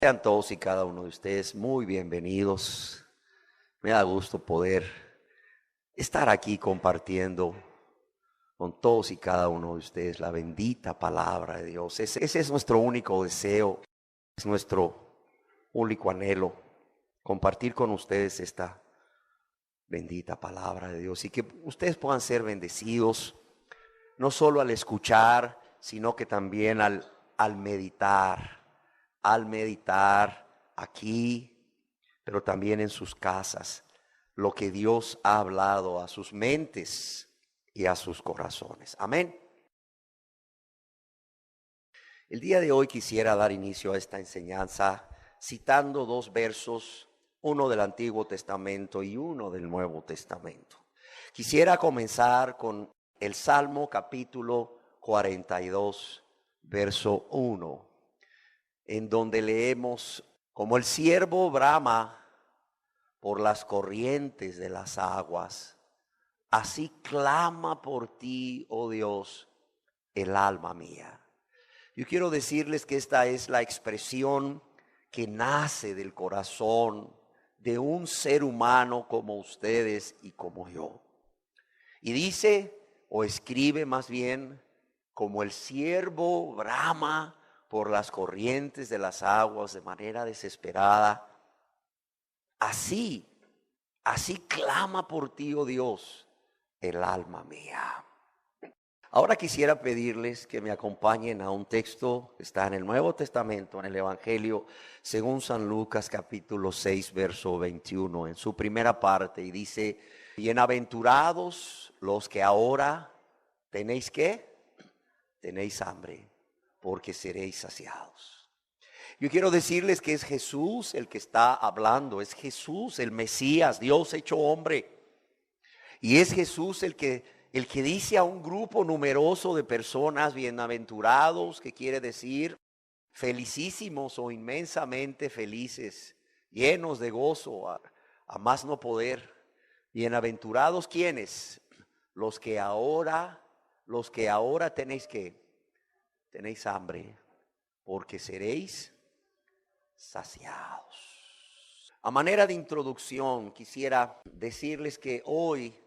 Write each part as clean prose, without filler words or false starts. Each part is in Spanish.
Sean todos y cada uno de ustedes muy bienvenidos. Me da gusto poder estar aquí compartiendo con todos y cada uno de ustedes la bendita palabra de Dios. Ese es nuestro único deseo, es nuestro único anhelo, compartir con ustedes esta bendita palabra de Dios y que ustedes puedan ser bendecidos, no solo al escuchar, sino que también al meditar aquí, pero también en sus casas, lo que Dios ha hablado a sus mentes y a sus corazones. Amén. El día de hoy quisiera dar inicio a esta enseñanza citando dos versos, uno del Antiguo Testamento y uno del Nuevo Testamento. Quisiera comenzar con el Salmo capítulo 42, verso 1, en donde leemos: como el ciervo brama por las corrientes de las aguas, así clama por ti, oh Dios, el alma mía. Yo quiero decirles que esta es la expresión que nace del corazón de un ser humano como ustedes y como yo. Y dice, o escribe más bien, como el ciervo brama por las corrientes de las aguas de manera desesperada, así clama por ti, oh Dios, el alma mía. Ahora quisiera pedirles que me acompañen a un texto que está en el Nuevo Testamento, en el Evangelio según San Lucas capítulo 6, verso 21, en su primera parte, y dice: bienaventurados los que ahora tenéis ¿qué? Tenéis hambre, porque seréis saciados. Yo quiero decirles que es Jesús el que está hablando, es Jesús el Mesías, Dios hecho hombre. Y es Jesús el que dice a un grupo numeroso de personas: bienaventurados, que quiere decir felicísimos o inmensamente felices, llenos de gozo a más no poder. Bienaventurados, ¿quiénes? Los que ahora tenéis ¿qué? Tenéis hambre, porque seréis saciados. A manera de introducción, quisiera decirles que hoy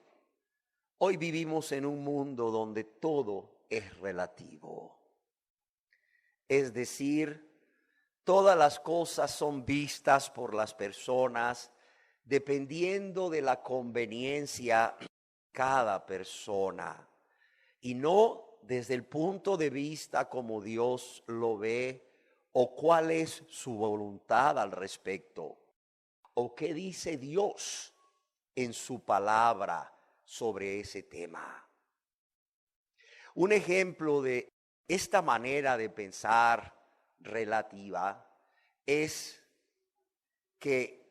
vivimos en un mundo donde todo es relativo. Es decir, todas las cosas son vistas por las personas dependiendo de la conveniencia de cada persona, y no desde el punto de vista como Dios lo ve o cuál es su voluntad al respecto o qué dice Dios en su palabra sobre ese tema. Un ejemplo de esta manera de pensar relativa es que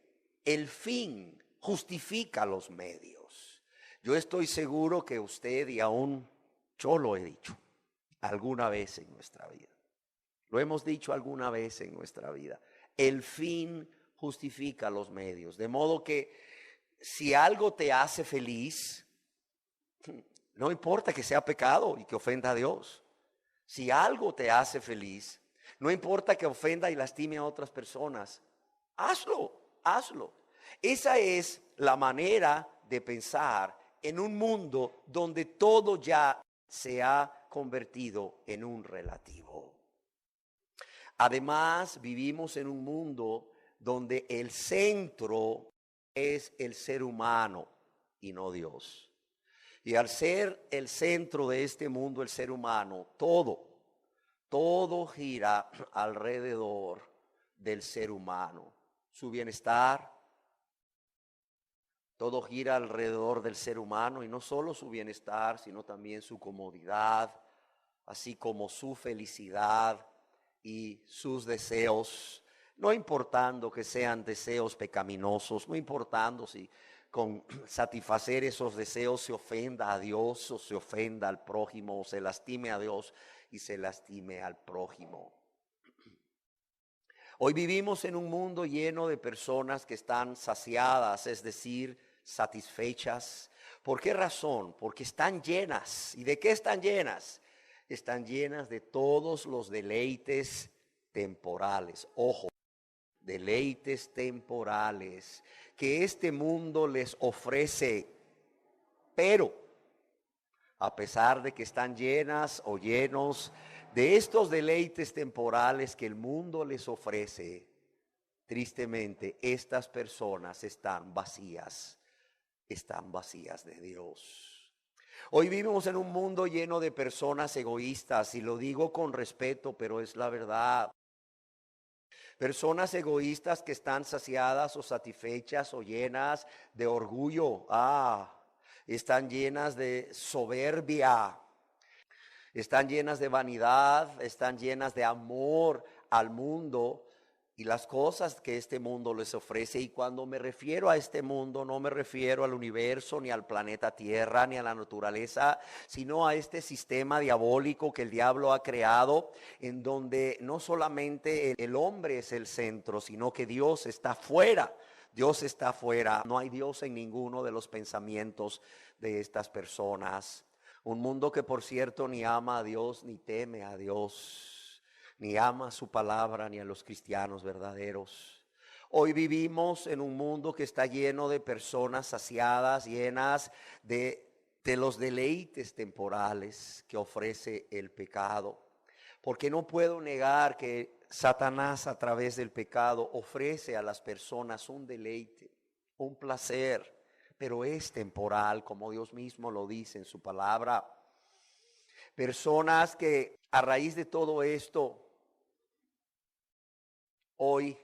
el fin justifica los medios. Yo estoy seguro que usted, y aún yo lo he dicho alguna vez en nuestra vida, lo hemos dicho alguna vez en nuestra vida, el fin justifica los medios. De modo que si algo te hace feliz, no importa que sea pecado y que ofenda a Dios. Si algo te hace feliz, no importa que ofenda y lastime a otras personas, hazlo. Esa es la manera de pensar en un mundo donde todo ya se ha convertido en un relativo. Además, vivimos en un mundo donde el centro es el ser humano y no Dios. Y al ser el centro de este mundo el ser humano, todo gira alrededor del ser humano. Su bienestar, todo gira alrededor del ser humano, y no solo su bienestar, sino también su comodidad, así como su felicidad y sus deseos, no importando que sean deseos pecaminosos, no importando si con satisfacer esos deseos se ofenda a Dios o se ofenda al prójimo, o se lastime a Dios y se lastime al prójimo. Hoy vivimos en un mundo lleno de personas que están saciadas, es decir, satisfechas. ¿Por qué razón? Porque están llenas. ¿Y de qué están llenas? Están llenas de todos los deleites temporales. Ojo, deleites temporales que este mundo les ofrece, pero a pesar de que están llenas o llenos de estos deleites temporales que el mundo les ofrece, tristemente estas personas están vacías de Dios. Hoy vivimos en un mundo lleno de personas egoístas, y lo digo con respeto, pero es la verdad. Personas egoístas que están saciadas o satisfechas o llenas de orgullo. Están llenas de soberbia. Están llenas de vanidad, están llenas de amor al mundo y las cosas que este mundo les ofrece. Y cuando me refiero a este mundo, no me refiero al universo, ni al planeta Tierra, ni a la naturaleza, sino a este sistema diabólico que el diablo ha creado, en donde no solamente el hombre es el centro, sino que Dios está fuera. Dios está fuera. No hay Dios en ninguno de los pensamientos de estas personas. Un mundo que, por cierto, ni ama a Dios, ni teme a Dios, ni ama su palabra, ni a los cristianos verdaderos. Hoy vivimos en un mundo que está lleno de personas saciadas, llenas de los deleites temporales que ofrece el pecado. Porque no puedo negar que Satanás, a través del pecado, ofrece a las personas un deleite, un placer, pero es temporal, como Dios mismo lo dice en su palabra. Personas que a raíz de todo esto, hoy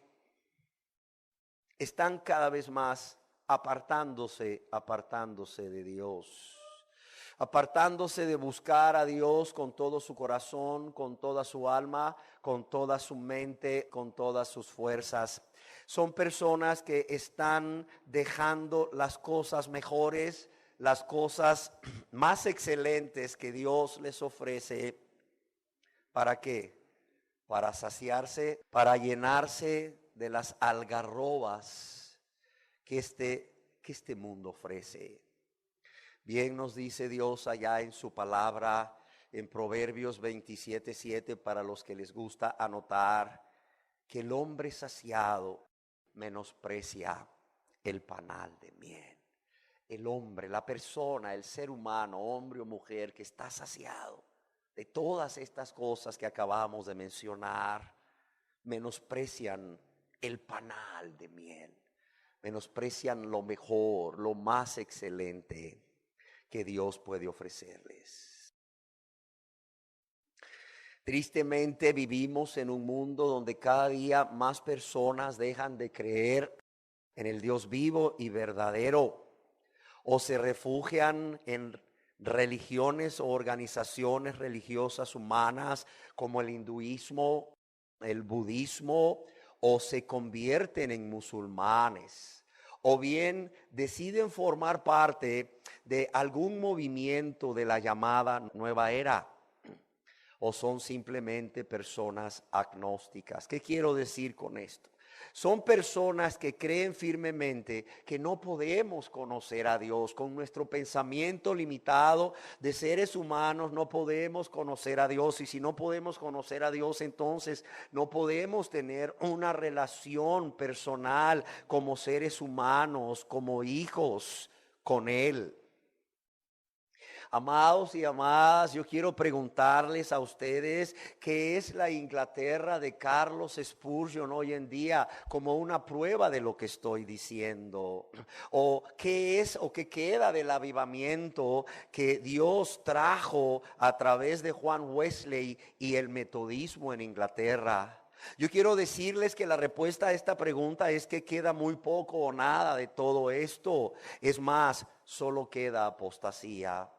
están cada vez más apartándose de Dios. Apartándose de buscar a Dios con todo su corazón, con toda su alma, con toda su mente, con todas sus fuerzas. Son personas que están dejando las cosas mejores, las cosas más excelentes que Dios les ofrece. ¿Para qué? Para saciarse, para llenarse de las algarrobas que este mundo ofrece. Bien nos dice Dios allá en su palabra, en Proverbios 27:7, para los que les gusta anotar, que el hombre saciado menosprecia el panal de miel. El hombre, la persona, el ser humano, hombre o mujer que está saciado de todas estas cosas que acabamos de mencionar, menosprecian el panal de miel, menosprecian lo mejor, lo más excelente que Dios puede ofrecerles. Tristemente vivimos en un mundo donde cada día más personas dejan de creer en el Dios vivo y verdadero, o se refugian en religiones o organizaciones religiosas humanas como el hinduismo, el budismo, o se convierten en musulmanes, o bien deciden formar parte de algún movimiento de la llamada nueva era, o son simplemente personas agnósticas. ¿Qué quiero decir con esto? Son personas que creen firmemente que no podemos conocer a Dios. Con nuestro pensamiento limitado de seres humanos no podemos conocer a Dios. Y si no podemos conocer a Dios, entonces no podemos tener una relación personal como seres humanos, como hijos con Él. Amados y amadas, yo quiero preguntarles a ustedes qué es la Inglaterra de Charles Spurgeon hoy en día, como una prueba de lo que estoy diciendo, o qué es o qué queda del avivamiento que Dios trajo a través de Juan Wesley y el metodismo en Inglaterra. Yo quiero decirles que la respuesta a esta pregunta es que queda muy poco o nada de todo esto. Es más, solo queda apostasía.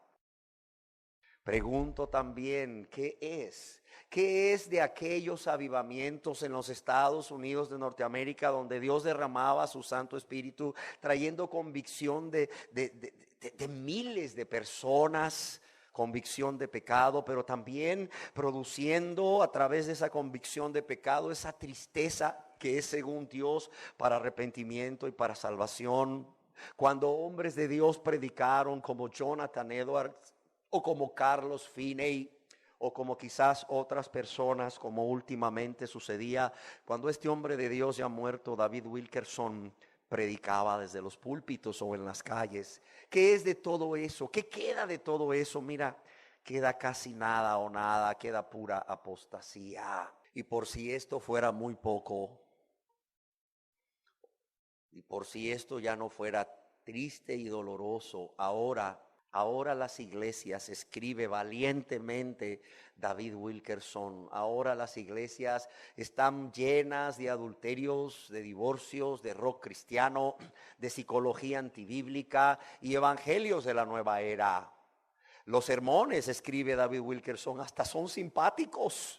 Pregunto también, ¿qué es? ¿Qué es de aquellos avivamientos en los Estados Unidos de Norteamérica donde Dios derramaba su Santo Espíritu, trayendo convicción de miles de personas, convicción de pecado, pero también produciendo a través de esa convicción de pecado esa tristeza que es según Dios para arrepentimiento y para salvación? Cuando hombres de Dios predicaron como Jonathan Edwards, o como Carlos Finney, o como quizás otras personas, como últimamente sucedía cuando este hombre de Dios ya muerto, David Wilkerson, predicaba desde los púlpitos o en las calles. ¿Qué es de todo eso? ¿Qué queda de todo eso? Mira, queda casi nada o nada, queda pura apostasía. Y por si esto fuera muy poco, y por si esto ya no fuera triste y doloroso, ahora las iglesias, escribe valientemente David Wilkerson, ahora las iglesias están llenas de adulterios, de divorcios, de rock cristiano, de psicología antibíblica y evangelios de la nueva era. Los sermones, escribe David Wilkerson, hasta son simpáticos.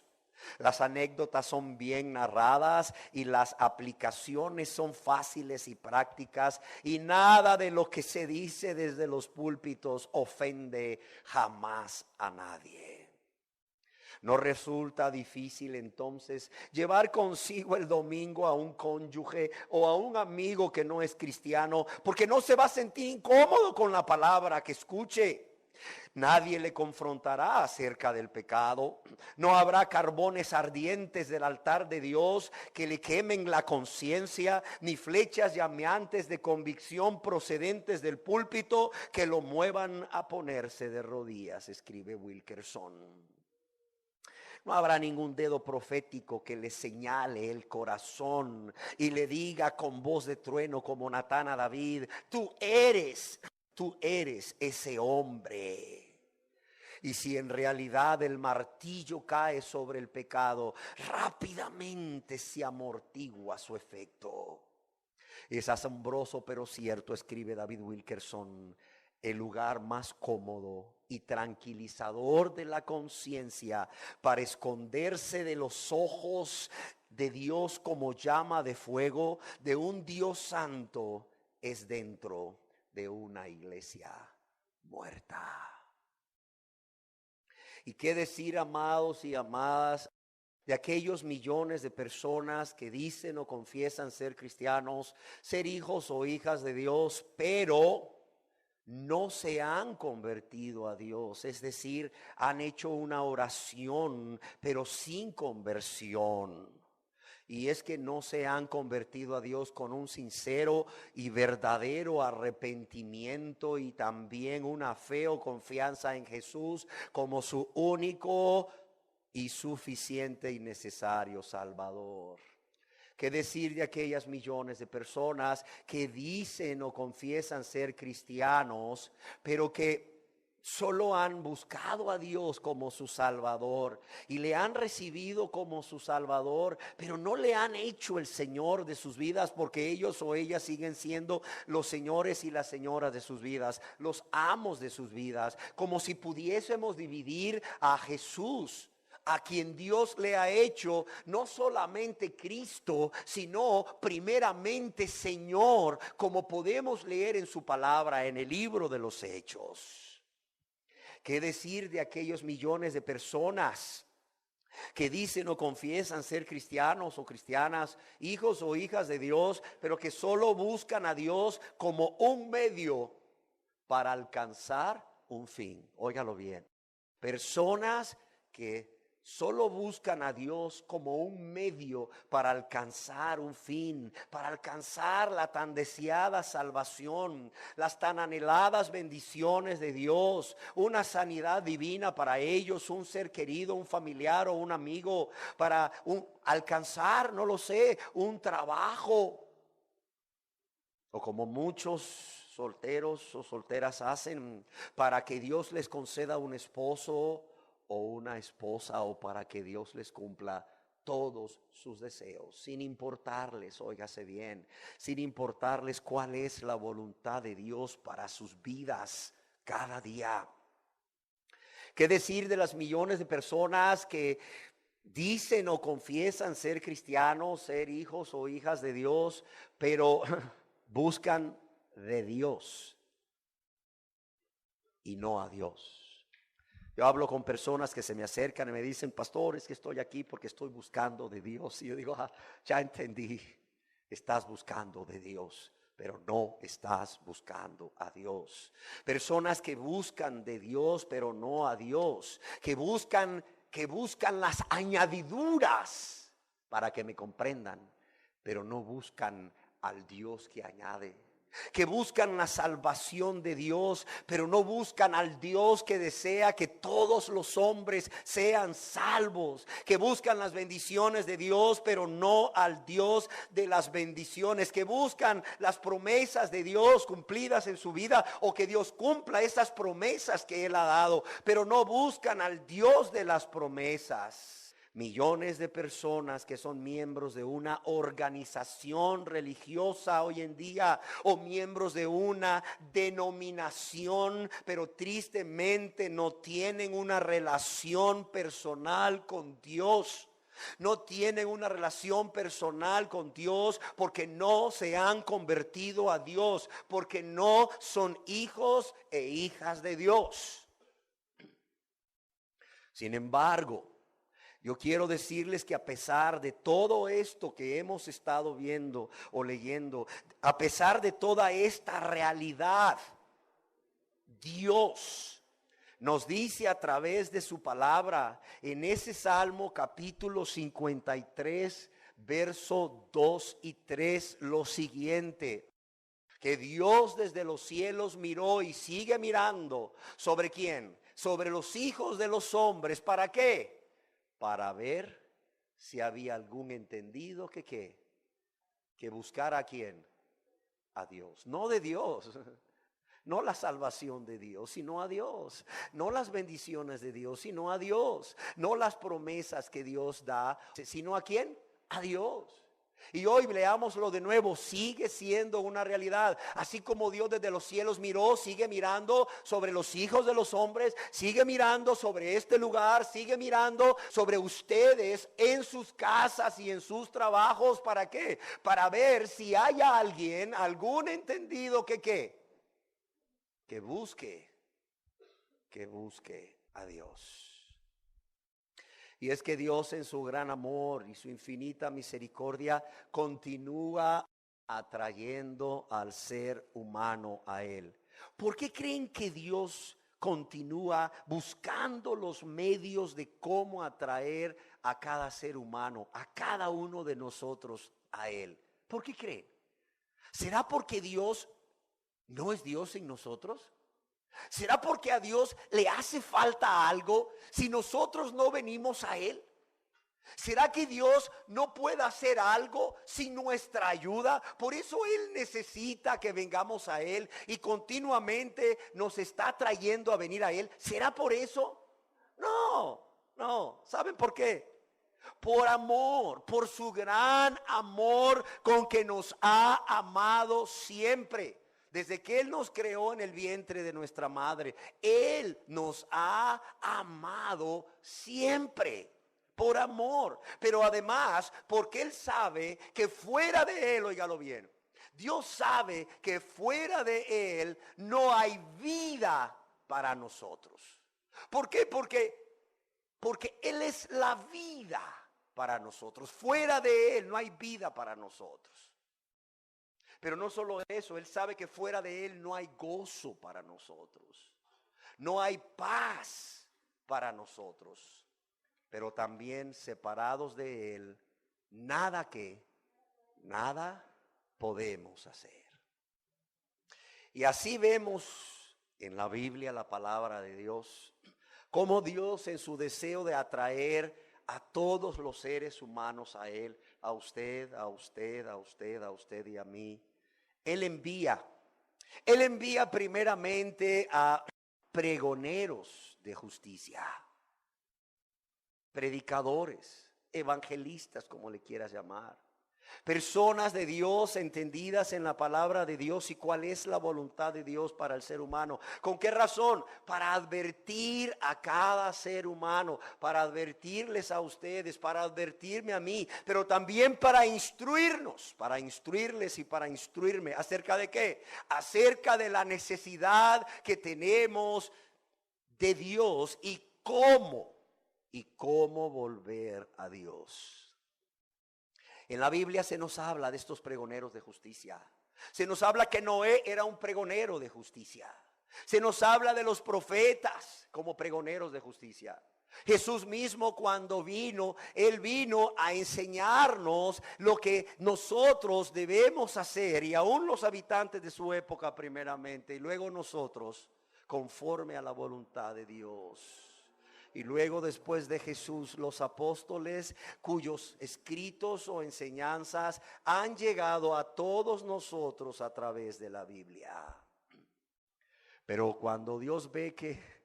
Las anécdotas son bien narradas y las aplicaciones son fáciles y prácticas, y nada de lo que se dice desde los púlpitos ofende jamás a nadie. No resulta difícil entonces llevar consigo el domingo a un cónyuge o a un amigo que no es cristiano, porque no se va a sentir incómodo con la palabra que escuche. Nadie le confrontará acerca del pecado. No habrá carbones ardientes del altar de Dios que le quemen la conciencia, ni flechas llameantes de convicción procedentes del púlpito que lo muevan a ponerse de rodillas, escribe Wilkerson. No habrá ningún dedo profético que le señale el corazón y le diga con voz de trueno como Natán a David: tú eres ese hombre. Y si en realidad el martillo cae sobre el pecado, rápidamente se amortigua su efecto. Es asombroso pero cierto, escribe David Wilkerson, el lugar más cómodo y tranquilizador de la conciencia para esconderse de los ojos de Dios como llama de fuego de un Dios santo es dentro de una iglesia muerta. ¿Y qué decir, amados y amadas, de aquellos millones de personas que dicen o confiesan ser cristianos, ser hijos o hijas de Dios, pero no se han convertido a Dios? Es decir, han hecho una oración, pero sin conversión. Y es que no se han convertido a Dios con un sincero y verdadero arrepentimiento y también una fe o confianza en Jesús como su único y suficiente y necesario Salvador. ¿Qué decir de aquellas millones de personas que dicen o confiesan ser cristianos, pero que solo han buscado a Dios como su Salvador y le han recibido como su Salvador, pero no le han hecho el Señor de sus vidas, porque ellos o ellas siguen siendo los señores y las señoras de sus vidas, los amos de sus vidas, como si pudiésemos dividir a Jesús, a quien Dios le ha hecho no solamente Cristo, sino primeramente Señor, como podemos leer en su palabra en el libro de los Hechos. ¿Qué decir de aquellos millones de personas que dicen o confiesan ser cristianos o cristianas, hijos o hijas de Dios, pero que solo buscan a Dios como un medio para alcanzar un fin? Óigalo bien. Personas que solo buscan a Dios como un medio para alcanzar un fin, para alcanzar la tan deseada salvación, las tan anheladas bendiciones de Dios, una sanidad divina para ellos, un ser querido, un familiar o un amigo, para alcanzar, no lo sé, un trabajo. O como muchos solteros o solteras hacen, para que Dios les conceda un esposo o una esposa, o para que Dios les cumpla todos sus deseos, sin importarles, óigase bien, sin importarles cuál es la voluntad de Dios para sus vidas cada día. ¿Qué decir de las millones de personas que dicen o confiesan ser cristianos, ser hijos o hijas de Dios, pero buscan de Dios y no a Dios? Yo hablo con personas que se me acercan y me dicen: pastor, es que estoy aquí porque estoy buscando de Dios. Y yo digo: ya entendí, estás buscando de Dios, pero no estás buscando a Dios. Personas que buscan de Dios, pero no a Dios, que buscan que buscan las añadiduras para que me comprendan, pero no buscan al Dios que añade. Que buscan la salvación de Dios, pero no buscan al Dios que desea que todos los hombres sean salvos. Que buscan las bendiciones de Dios, pero no al Dios de las bendiciones. Que buscan las promesas de Dios cumplidas en su vida, o que Dios cumpla esas promesas que Él ha dado, pero no buscan al Dios de las promesas. Millones de personas que son miembros de una organización religiosa hoy en día, o miembros de una denominación, pero tristemente no tienen una relación personal con Dios. No tienen una relación personal con Dios porque no se han convertido a Dios, porque no son hijos e hijas de Dios. Sin embargo, yo quiero decirles que a pesar de todo esto que hemos estado viendo o leyendo, a pesar de toda esta realidad, Dios nos dice a través de su palabra en ese Salmo capítulo 53, verso 2 y 3, lo siguiente: que Dios desde los cielos miró y sigue mirando ¿sobre quién? Sobre los hijos de los hombres. ¿Para qué? Para ver si había algún entendido que buscara a quién, a Dios, no de Dios, no la salvación de Dios, sino a Dios, no las bendiciones de Dios, sino a Dios, no las promesas que Dios da, sino a quién, a Dios. Y hoy leámoslo de nuevo, sigue siendo una realidad. Así como Dios desde los cielos miró, sigue mirando sobre los hijos de los hombres, sigue mirando sobre este lugar, sigue mirando sobre ustedes en sus casas y en sus trabajos. ¿Para qué? Para ver si hay alguien, algún entendido que busque a Dios. Y es que Dios, en su gran amor y su infinita misericordia, continúa atrayendo al ser humano a Él. ¿Por qué creen que Dios continúa buscando los medios de cómo atraer a cada ser humano, a cada uno de nosotros a Él? ¿Por qué creen? ¿Será porque Dios no es Dios en nosotros? ¿Será porque a Dios le hace falta algo si nosotros no venimos a Él? ¿Será que Dios no puede hacer algo sin nuestra ayuda? Por eso Él necesita que vengamos a Él y continuamente nos está trayendo a venir a Él. ¿Será por eso? No. ¿Saben por qué? Por amor, por su gran amor con que nos ha amado siempre. Desde que Él nos creó en el vientre de nuestra madre, Él nos ha amado siempre. Por amor, pero además porque Él sabe que fuera de Él, óigalo bien, Dios sabe que fuera de Él no hay vida para nosotros. ¿Por qué? Porque Él es la vida para nosotros. Fuera de Él no hay vida para nosotros. Pero no solo eso, Él sabe que fuera de Él no hay gozo para nosotros. No hay paz para nosotros. Pero también separados de Él, nada podemos hacer. Y así vemos en la Biblia, la palabra de Dios, cómo Dios, en su deseo de atraer a todos los seres humanos a Él, a usted, a usted, a usted, a usted y a mí, Él envía primeramente a pregoneros de justicia, predicadores, evangelistas, como le quieras llamar, personas de Dios entendidas en la palabra de Dios y cuál es la voluntad de Dios para el ser humano. ¿Con qué razón? Para advertir a cada ser humano, para advertirles a ustedes, para advertirme a mí, pero también para instruirnos, para instruirles y para instruirme. ¿Acerca de qué? Acerca de la necesidad que tenemos de Dios y cómo volver a Dios. En la Biblia se nos habla de estos pregoneros de justicia. Se nos habla que Noé era un pregonero de justicia. Se nos habla de los profetas como pregoneros de justicia. Jesús mismo cuando vino, Él vino a enseñarnos lo que nosotros debemos hacer, y aún los habitantes de su época primeramente, y luego nosotros, conforme a la voluntad de Dios. Y luego después de Jesús, los apóstoles cuyos escritos o enseñanzas han llegado a todos nosotros a través de la Biblia. Pero cuando Dios ve que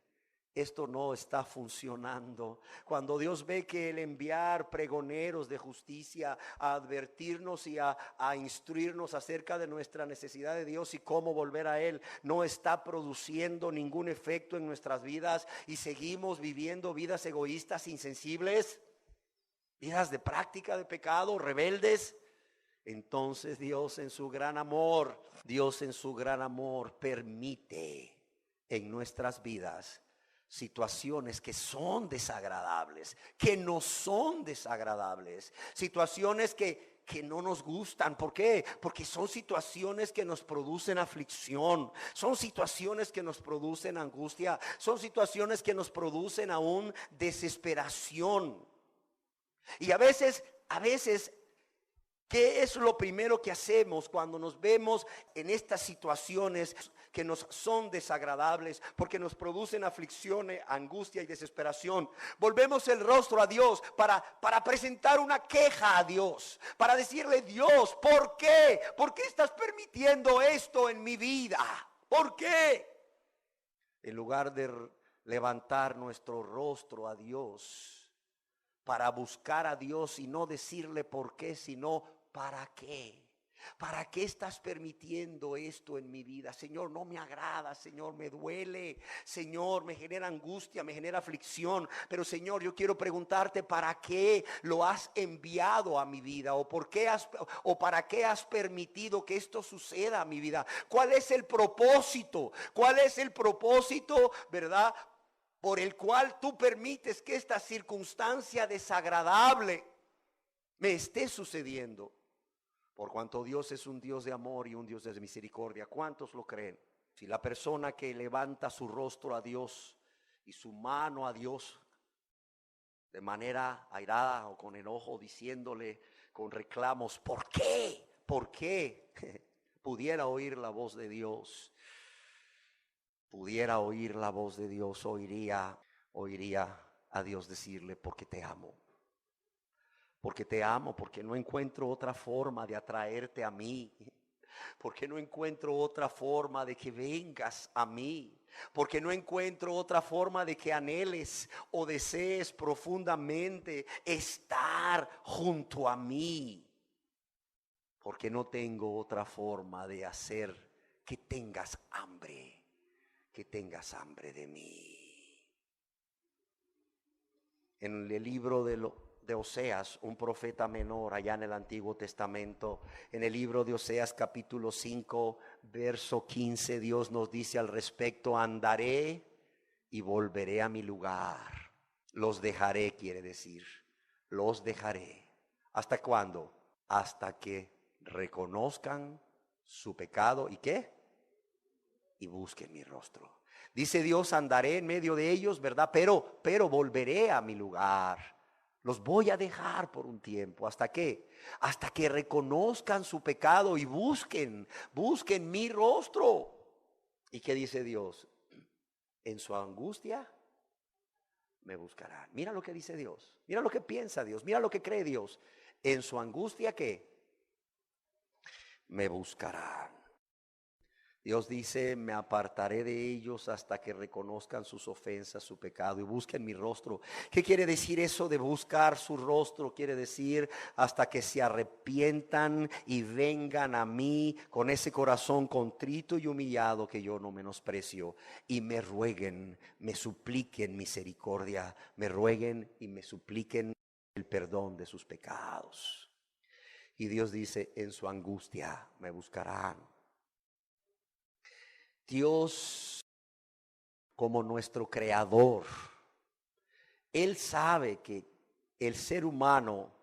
esto no está funcionando, cuando Dios ve que el enviar pregoneros de justicia a advertirnos y a instruirnos acerca de nuestra necesidad de Dios y cómo volver a Él, no está produciendo ningún efecto en nuestras vidas y seguimos viviendo vidas egoístas, insensibles, vidas de práctica de pecado, rebeldes, entonces Dios en su gran amor permite en nuestras vidas situaciones que son desagradables, que no son desagradables, situaciones que no nos gustan. ¿Por qué? Porque son situaciones que nos producen aflicción, son situaciones que nos producen angustia, son situaciones que nos producen aún desesperación. Y a veces, ¿qué es lo primero que hacemos cuando nos vemos en estas situaciones que nos son desagradables, porque nos producen aflicción, angustia y desesperación? Volvemos el rostro a Dios para presentar una queja a Dios, para decirle: Dios, ¿por qué? ¿Por qué estás permitiendo esto en mi vida? ¿Por qué? En lugar de levantar nuestro rostro a Dios para buscar a Dios y no decirle por qué, sino ¿para qué? ¿Para qué estás permitiendo esto en mi vida? Señor, no me agrada, Señor, me duele, Señor, me genera angustia, me genera aflicción. Pero Señor, yo quiero preguntarte: ¿para qué lo has enviado a mi vida? ¿O para qué has permitido que esto suceda a mi vida? ¿Cuál es el propósito? ¿Cuál es el propósito, verdad, por el cual tú permites que esta circunstancia desagradable me esté sucediendo? Por cuanto Dios es un Dios de amor y un Dios de misericordia. ¿Cuántos lo creen? Si la persona que levanta su rostro a Dios y su mano a Dios de manera airada o con enojo, diciéndole con reclamos: ¿por qué? ¿Por qué? Pudiera oír la voz de Dios. Pudiera oír la voz de Dios, oiría a Dios decirle: porque te amo. Porque te amo, porque no encuentro otra forma de atraerte a mí, porque no encuentro otra forma de que vengas a mí, porque no encuentro otra forma de que anheles o desees profundamente estar junto a mí, porque no tengo otra forma de hacer que tengas hambre de mí. En el libro de Oseas, un profeta menor allá en el Antiguo Testamento, en el libro de Oseas capítulo 5 verso 15, Dios nos dice al respecto: andaré y volveré a mi lugar. Los dejaré, quiere decir, los dejaré. ¿Hasta cuándo? Hasta que reconozcan su pecado y ¿qué? Y busquen mi rostro. Dice Dios: andaré en medio de ellos, ¿verdad? Pero volveré a mi lugar. Los voy a dejar por un tiempo. ¿Hasta qué? Hasta que reconozcan su pecado y busquen mi rostro. ¿Y qué dice Dios? En su angustia me buscarán. Mira lo que dice Dios. Mira lo que piensa Dios. Mira lo que cree Dios. En su angustia, ¿qué? Me buscarán. Dios dice: me apartaré de ellos hasta que reconozcan sus ofensas, su pecado y busquen mi rostro. ¿Qué quiere decir eso de buscar su rostro? Quiere decir hasta que se arrepientan y vengan a mí con ese corazón contrito y humillado que yo no menosprecio, y me rueguen, me supliquen misericordia, me rueguen y me supliquen el perdón de sus pecados. Y Dios dice: en su angustia me buscarán. Dios, como nuestro creador, Él sabe que el ser humano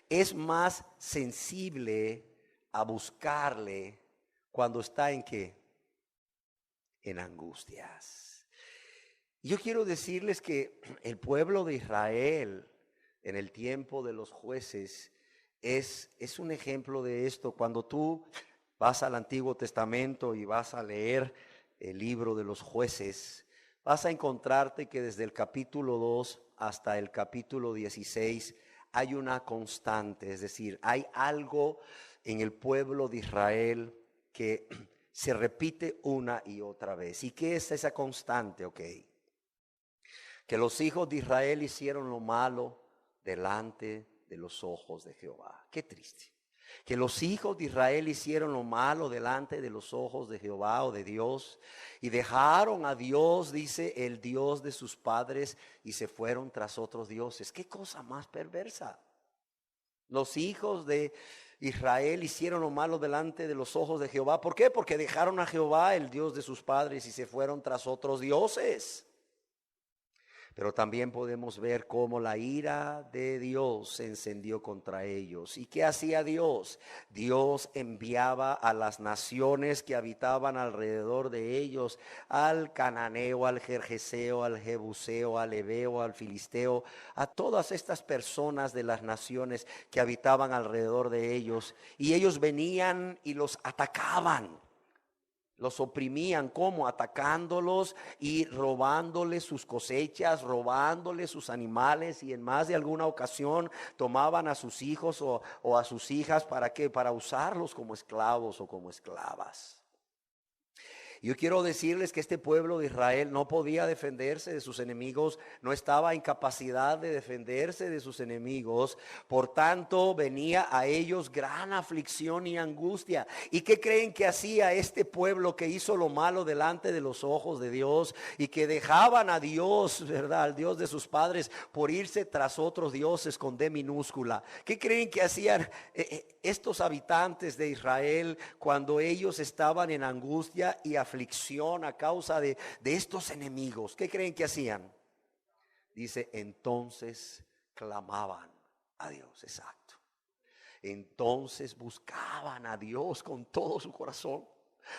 es más sensible a buscarle cuando está ¿en qué? En angustias. Y yo quiero decirles que el pueblo de Israel en el tiempo de los jueces es un ejemplo de esto. Cuando tú vas al Antiguo Testamento y vas a leer el libro de los jueces, vas a encontrarte que desde el capítulo 2 hasta el capítulo 16 hay una constante, es decir, hay algo en el pueblo de Israel que se repite una y otra vez. ¿Y qué es esa constante? Ok, que los hijos de Israel hicieron lo malo delante de los ojos de Jehová. Qué triste. Que los hijos de Israel hicieron lo malo delante de los ojos de Jehová o de Dios y dejaron a Dios, dice, el Dios de sus padres, y se fueron tras otros dioses. Qué cosa más perversa. Los hijos de Israel hicieron lo malo delante de los ojos de Jehová. ¿Por qué? Porque dejaron a Jehová, el Dios de sus padres, y se fueron tras otros dioses. Pero también podemos ver cómo la ira de Dios se encendió contra ellos. ¿Y qué hacía Dios? Dios enviaba a las naciones que habitaban alrededor de ellos, al cananeo, al gergeseo, al jebuseo, al heveo, al filisteo, a todas estas personas de las naciones que habitaban alrededor de ellos. Y ellos venían y los atacaban. Los oprimían, ¿cómo? Atacándolos y robándoles sus cosechas, robándoles sus animales, y en más de alguna ocasión tomaban a sus hijos o a sus hijas, ¿para qué? Para usarlos como esclavos o como esclavas. Yo quiero decirles que este pueblo de Israel no podía defenderse de sus enemigos, no estaba en capacidad de defenderse de sus enemigos, por tanto venía a ellos gran aflicción y angustia. ¿Y qué creen que hacía este pueblo que hizo lo malo delante de los ojos de Dios y que dejaban a Dios, verdad, al Dios de sus padres, por irse tras otros dioses con D minúscula? ¿Qué creen que hacían estos habitantes de Israel cuando ellos estaban en angustia y aflicción a causa de estos enemigos? ¿Qué creen que hacían? Dice, entonces clamaban a Dios. Exacto. Entonces buscaban a Dios con todo su corazón,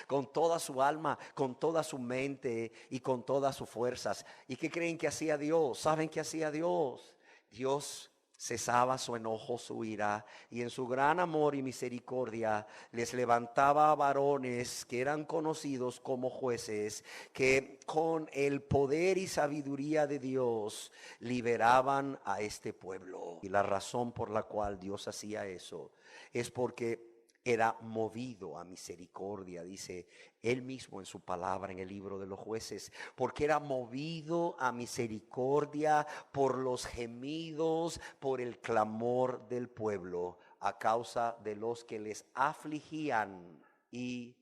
con toda su alma, con toda su mente y con todas sus fuerzas. ¿Y qué creen que hacía Dios? ¿Saben qué hacía Dios? Dios cesaba su enojo, su ira, y en su gran amor y misericordia les levantaba a varones que eran conocidos como jueces, que con el poder y sabiduría de Dios liberaban a este pueblo. Y la razón por la cual Dios hacía eso es porque era movido a misericordia, dice él mismo en su palabra en el libro de los jueces, porque era movido a misericordia por los gemidos, por el clamor del pueblo, a causa de los que les afligían y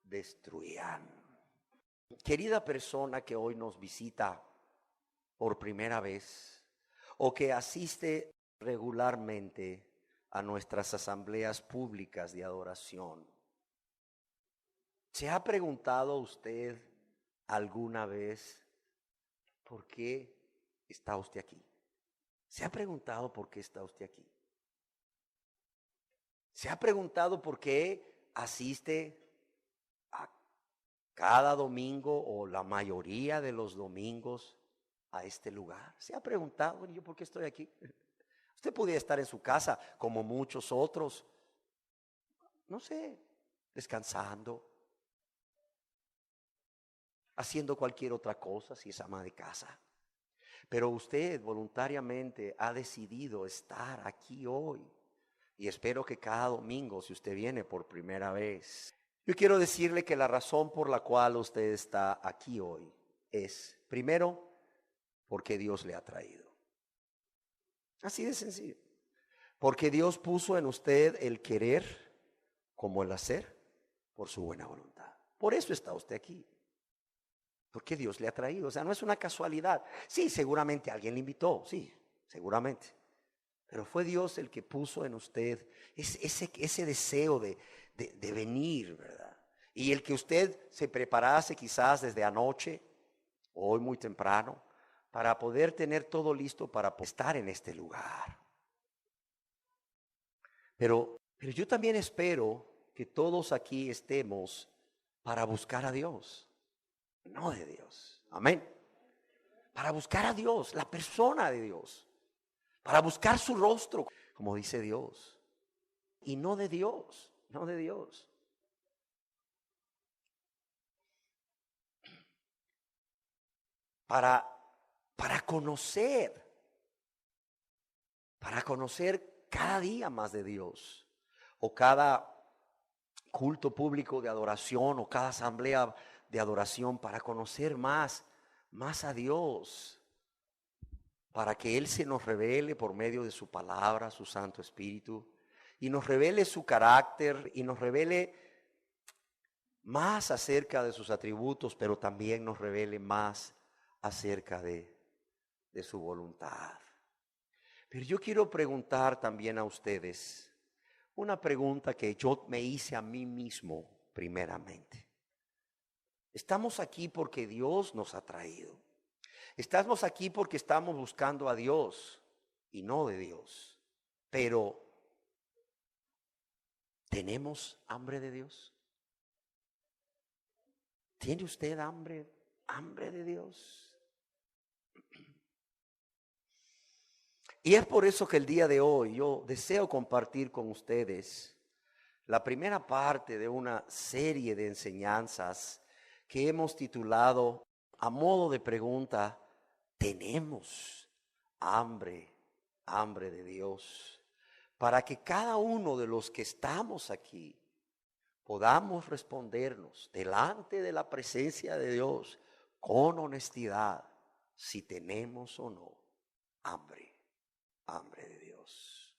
destruían. Querida persona que hoy nos visita por primera vez o que asiste regularmente a nuestras asambleas públicas de adoración, ¿se ha preguntado usted alguna vez por qué está usted aquí? ¿Se ha preguntado por qué está usted aquí? ¿Se ha preguntado por qué asiste a cada domingo o la mayoría de los domingos a este lugar? ¿Se ha preguntado, bueno, yo por qué estoy aquí? Usted podría estar en su casa como muchos otros, no sé, descansando, haciendo cualquier otra cosa si es ama de casa. Pero usted voluntariamente ha decidido estar aquí hoy. Y espero que cada domingo, si usted viene por primera vez, yo quiero decirle que la razón por la cual usted está aquí hoy es, primero, porque Dios le ha traído. Así de sencillo. Porque Dios puso en usted el querer como el hacer por su buena voluntad. Por eso está usted aquí. Porque Dios le ha traído. O sea, no es una casualidad. Sí, seguramente alguien le invitó. Sí, seguramente. Pero fue Dios el que puso en usted ese deseo de venir, ¿verdad? Y el que usted se preparase quizás desde anoche, o hoy muy temprano, para poder tener todo listo para estar en este lugar. Pero yo también espero que todos aquí estemos para buscar a Dios, no de Dios. Amén. para buscar a Dios, la persona de Dios, para buscar su rostro, como dice Dios, y no de Dios, no de Dios. Para conocer cada día más de Dios, o cada culto público de adoración, o cada asamblea de adoración, para conocer más a Dios, para que Él se nos revele por medio de su palabra, su Santo Espíritu, y nos revele su carácter, y nos revele más acerca de sus atributos, pero también nos revele más acerca de su voluntad. Pero yo quiero preguntar también a ustedes una pregunta que yo me hice a mí mismo primeramente. Estamos aquí porque Dios nos ha traído. Estamos aquí porque estamos buscando a Dios y no de Dios. Pero, ¿tenemos hambre de Dios? ¿Tiene usted hambre de Dios? Y es por eso que el día de hoy yo deseo compartir con ustedes la primera parte de una serie de enseñanzas que hemos titulado a modo de pregunta: ¿tenemos hambre de Dios? Para que cada uno de los que estamos aquí podamos respondernos delante de la presencia de Dios con honestidad si tenemos o no hambre de Dios.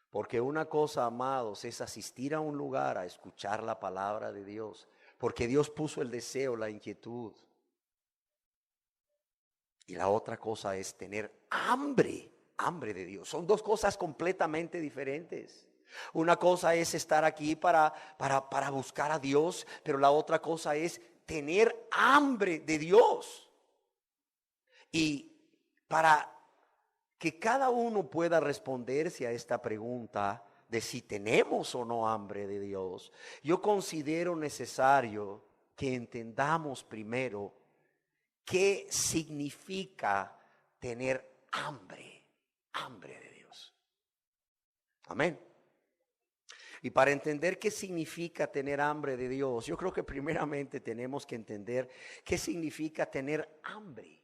Porque una cosa, amados, es asistir a un lugar a escuchar la palabra de Dios, porque Dios puso el deseo, la inquietud. Y la otra cosa es tener hambre de Dios. Son dos cosas completamente diferentes. Una cosa es estar aquí para buscar a Dios, pero la otra cosa es tener hambre de Dios. Y para que cada uno pueda responderse a esta pregunta de si tenemos o no hambre de Dios, yo considero necesario que entendamos primero qué significa tener hambre de Dios. Amén. Y para entender qué significa tener hambre de Dios, yo creo que primeramente tenemos que entender qué significa tener hambre.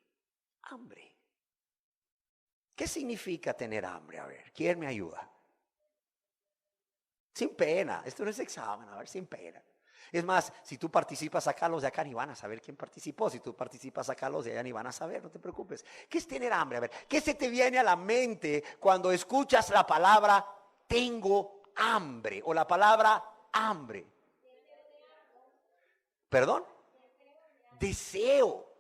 ¿Qué significa tener hambre? A ver, ¿quién me ayuda? Sin pena, esto no es examen, a ver, sin pena. Es más, si tú participas acá, los de acá ni van a saber quién participó. Si tú participas acá, los de allá ni van a saber, no te preocupes. ¿Qué es tener hambre? A ver, ¿qué se te viene a la mente cuando escuchas la palabra tengo hambre o la palabra hambre? ¿Perdón? Deseo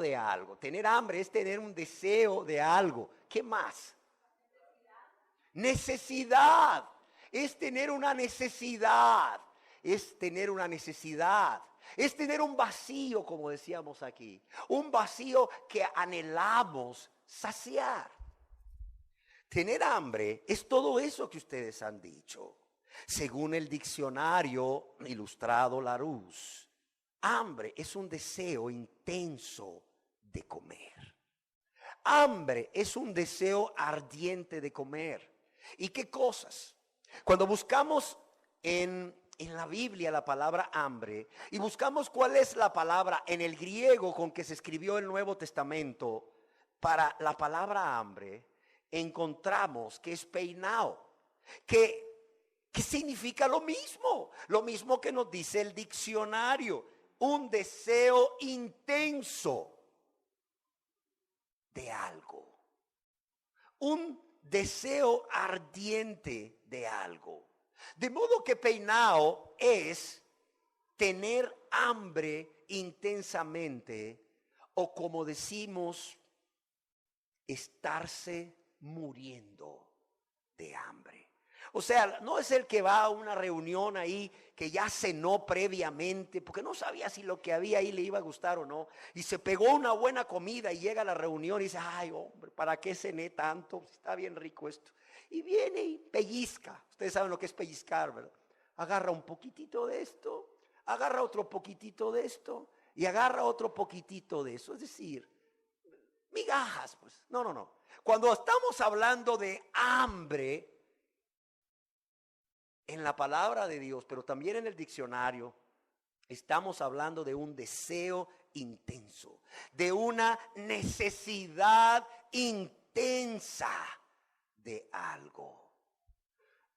de algo. Tener hambre es tener un deseo de algo. ¿Qué más? Necesidad. Es tener una necesidad. Es tener una necesidad. Es tener un vacío, como decíamos aquí. Un vacío que anhelamos saciar. Tener hambre es todo eso que ustedes han dicho. Según el diccionario ilustrado Larousse, hambre es un deseo intenso de comer. Hambre es un deseo ardiente de comer. ¿Y qué cosas? Cuando buscamos en la Biblia la palabra hambre y buscamos cuál es la palabra en el griego con que se escribió el Nuevo Testamento para la palabra hambre, encontramos que es peinao, que significa lo mismo que nos dice el diccionario: un deseo intenso de algo, un deseo ardiente de algo. De modo que peinao es tener hambre intensamente, o como decimos, estarse muriendo de hambre. O sea, no es el que va a una reunión ahí que ya cenó previamente porque no sabía si lo que había ahí le iba a gustar o no, y se pegó una buena comida y llega a la reunión y dice: ay, hombre, ¿para qué cené tanto? Está bien rico esto. Y viene y pellizca. Ustedes saben lo que es pellizcar, ¿verdad? Agarra un poquitito de esto, agarra otro poquitito de esto y agarra otro poquitito de eso. Es decir, migajas, pues. No, no, no. Cuando estamos hablando de hambre, en la palabra de Dios, pero también en el diccionario, estamos hablando de un deseo intenso, de una necesidad intensa de algo.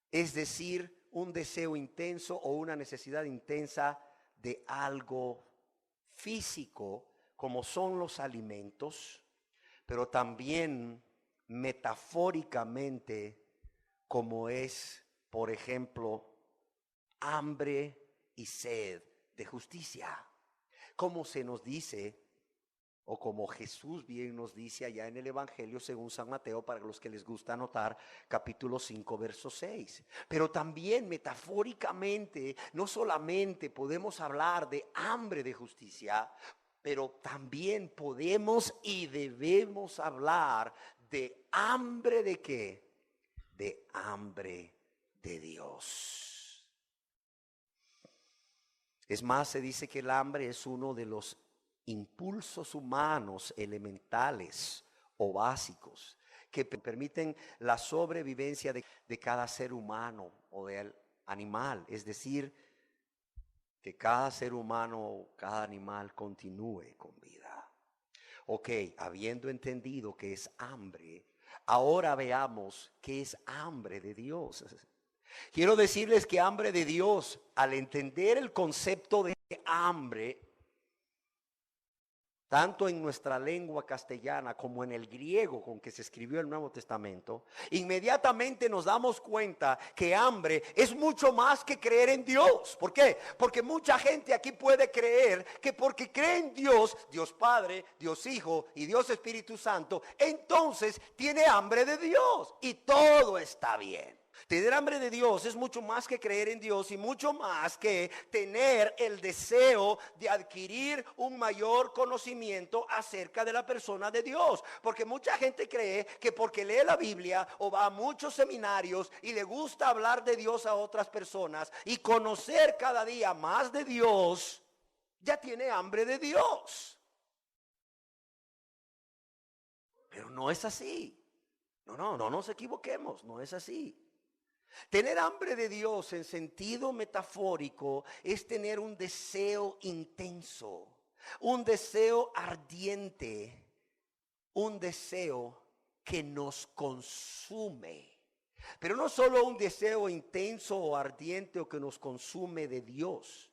Es decir, un deseo intenso o una necesidad intensa de algo físico, como son los alimentos, pero también metafóricamente, como es, por ejemplo, hambre y sed de justicia. Como se nos dice, o como Jesús bien nos dice allá en el Evangelio según San Mateo, para los que les gusta anotar, capítulo 5, verso 6. Pero también metafóricamente, no solamente podemos hablar de hambre de justicia, pero también podemos y debemos hablar de hambre de ¿qué? De hambre de Dios. Es más, se dice que el hambre es uno de los impulsos humanos elementales o básicos que permiten la sobrevivencia de cada ser humano o del animal. Es decir, que cada ser humano o cada animal continúe con vida. Ok, habiendo entendido que es hambre, ahora veamos qué es hambre de Dios. Quiero decirles que hambre de Dios, al entender el concepto de hambre, tanto en nuestra lengua castellana como en el griego con que se escribió el Nuevo Testamento, inmediatamente nos damos cuenta que hambre es mucho más que creer en Dios. ¿Por qué? Porque mucha gente aquí puede creer que porque cree en Dios, Dios Padre, Dios Hijo y Dios Espíritu Santo, entonces tiene hambre de Dios y todo está bien. Tener hambre de Dios es mucho más que creer en Dios y mucho más que tener el deseo de adquirir un mayor conocimiento acerca de la persona de Dios. Porque mucha gente cree que porque lee la Biblia o va a muchos seminarios y le gusta hablar de Dios a otras personas y conocer cada día más de Dios, ya tiene hambre de Dios. Pero no es así. No nos equivoquemos, no es así. Tener hambre de Dios en sentido metafórico es tener un deseo intenso, un deseo ardiente, un deseo que nos consume. Pero no solo un deseo intenso o ardiente o que nos consume de Dios,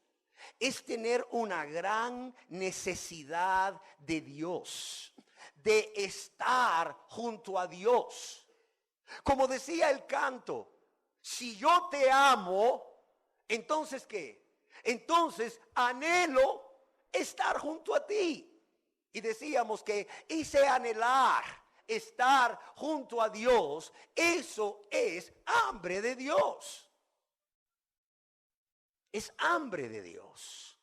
es tener una gran necesidad de Dios, de estar junto a Dios. Como decía el canto, si yo te amo, entonces ¿qué? Entonces anhelo estar junto a ti. Y decíamos que ese anhelar estar junto a Dios, eso es hambre de Dios. Es hambre de Dios.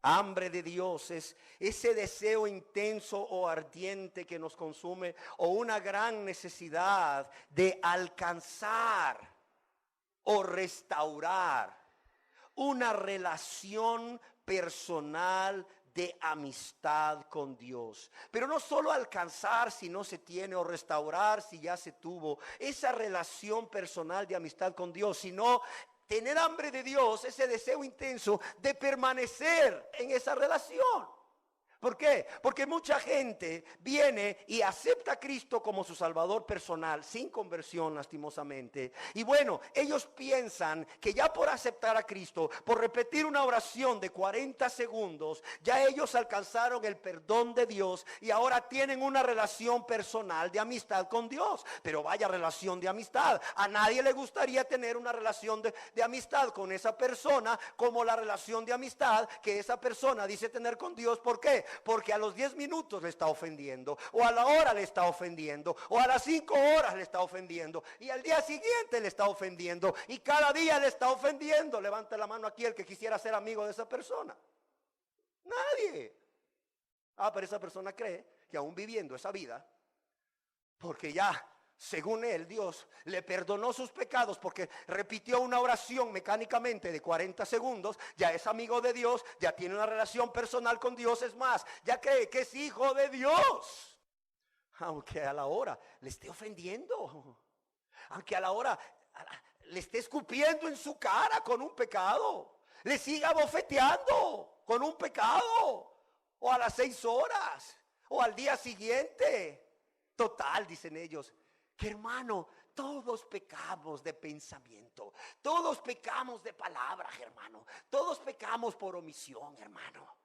Hambre de Dios es ese deseo intenso o ardiente que nos consume o una gran necesidad de alcanzar o restaurar una relación personal de amistad con Dios. Pero no solo alcanzar si no se tiene o restaurar si ya se tuvo esa relación personal de amistad con Dios, sino tener hambre de Dios, ese deseo intenso de permanecer en esa relación. ¿Por qué? Porque mucha gente viene y acepta a Cristo como su Salvador personal, sin conversión lastimosamente. Y bueno, ellos piensan que ya por aceptar a Cristo, por repetir una oración de 40 segundos, ya ellos alcanzaron el perdón de Dios y ahora tienen una relación personal de amistad con Dios. Pero vaya relación de amistad. A nadie le gustaría tener una relación de amistad con esa persona como la relación de amistad que esa persona dice tener con Dios. ¿Por qué? Porque a los 10 minutos le está ofendiendo, o a la hora le está ofendiendo, o a las 5 horas le está ofendiendo, y al día siguiente le está ofendiendo, y cada día le está ofendiendo. Levante la mano aquí el que quisiera ser amigo de esa persona. Nadie. Pero esa persona cree que aún viviendo esa vida, porque ya según él, Dios le perdonó sus pecados porque repitió una oración mecánicamente de 40 segundos, ya es amigo de Dios, ya tiene una relación personal con Dios, es más, ya cree que es hijo de Dios. aunque a la hora le esté ofendiendo, aunque a la hora le esté escupiendo en su cara con un pecado, le siga bofeteando con un pecado, o a las 6 horas, o al día siguiente. Total, dicen ellos, que hermano, todos pecamos de pensamiento, todos pecamos de palabra, hermano, todos pecamos por omisión, hermano.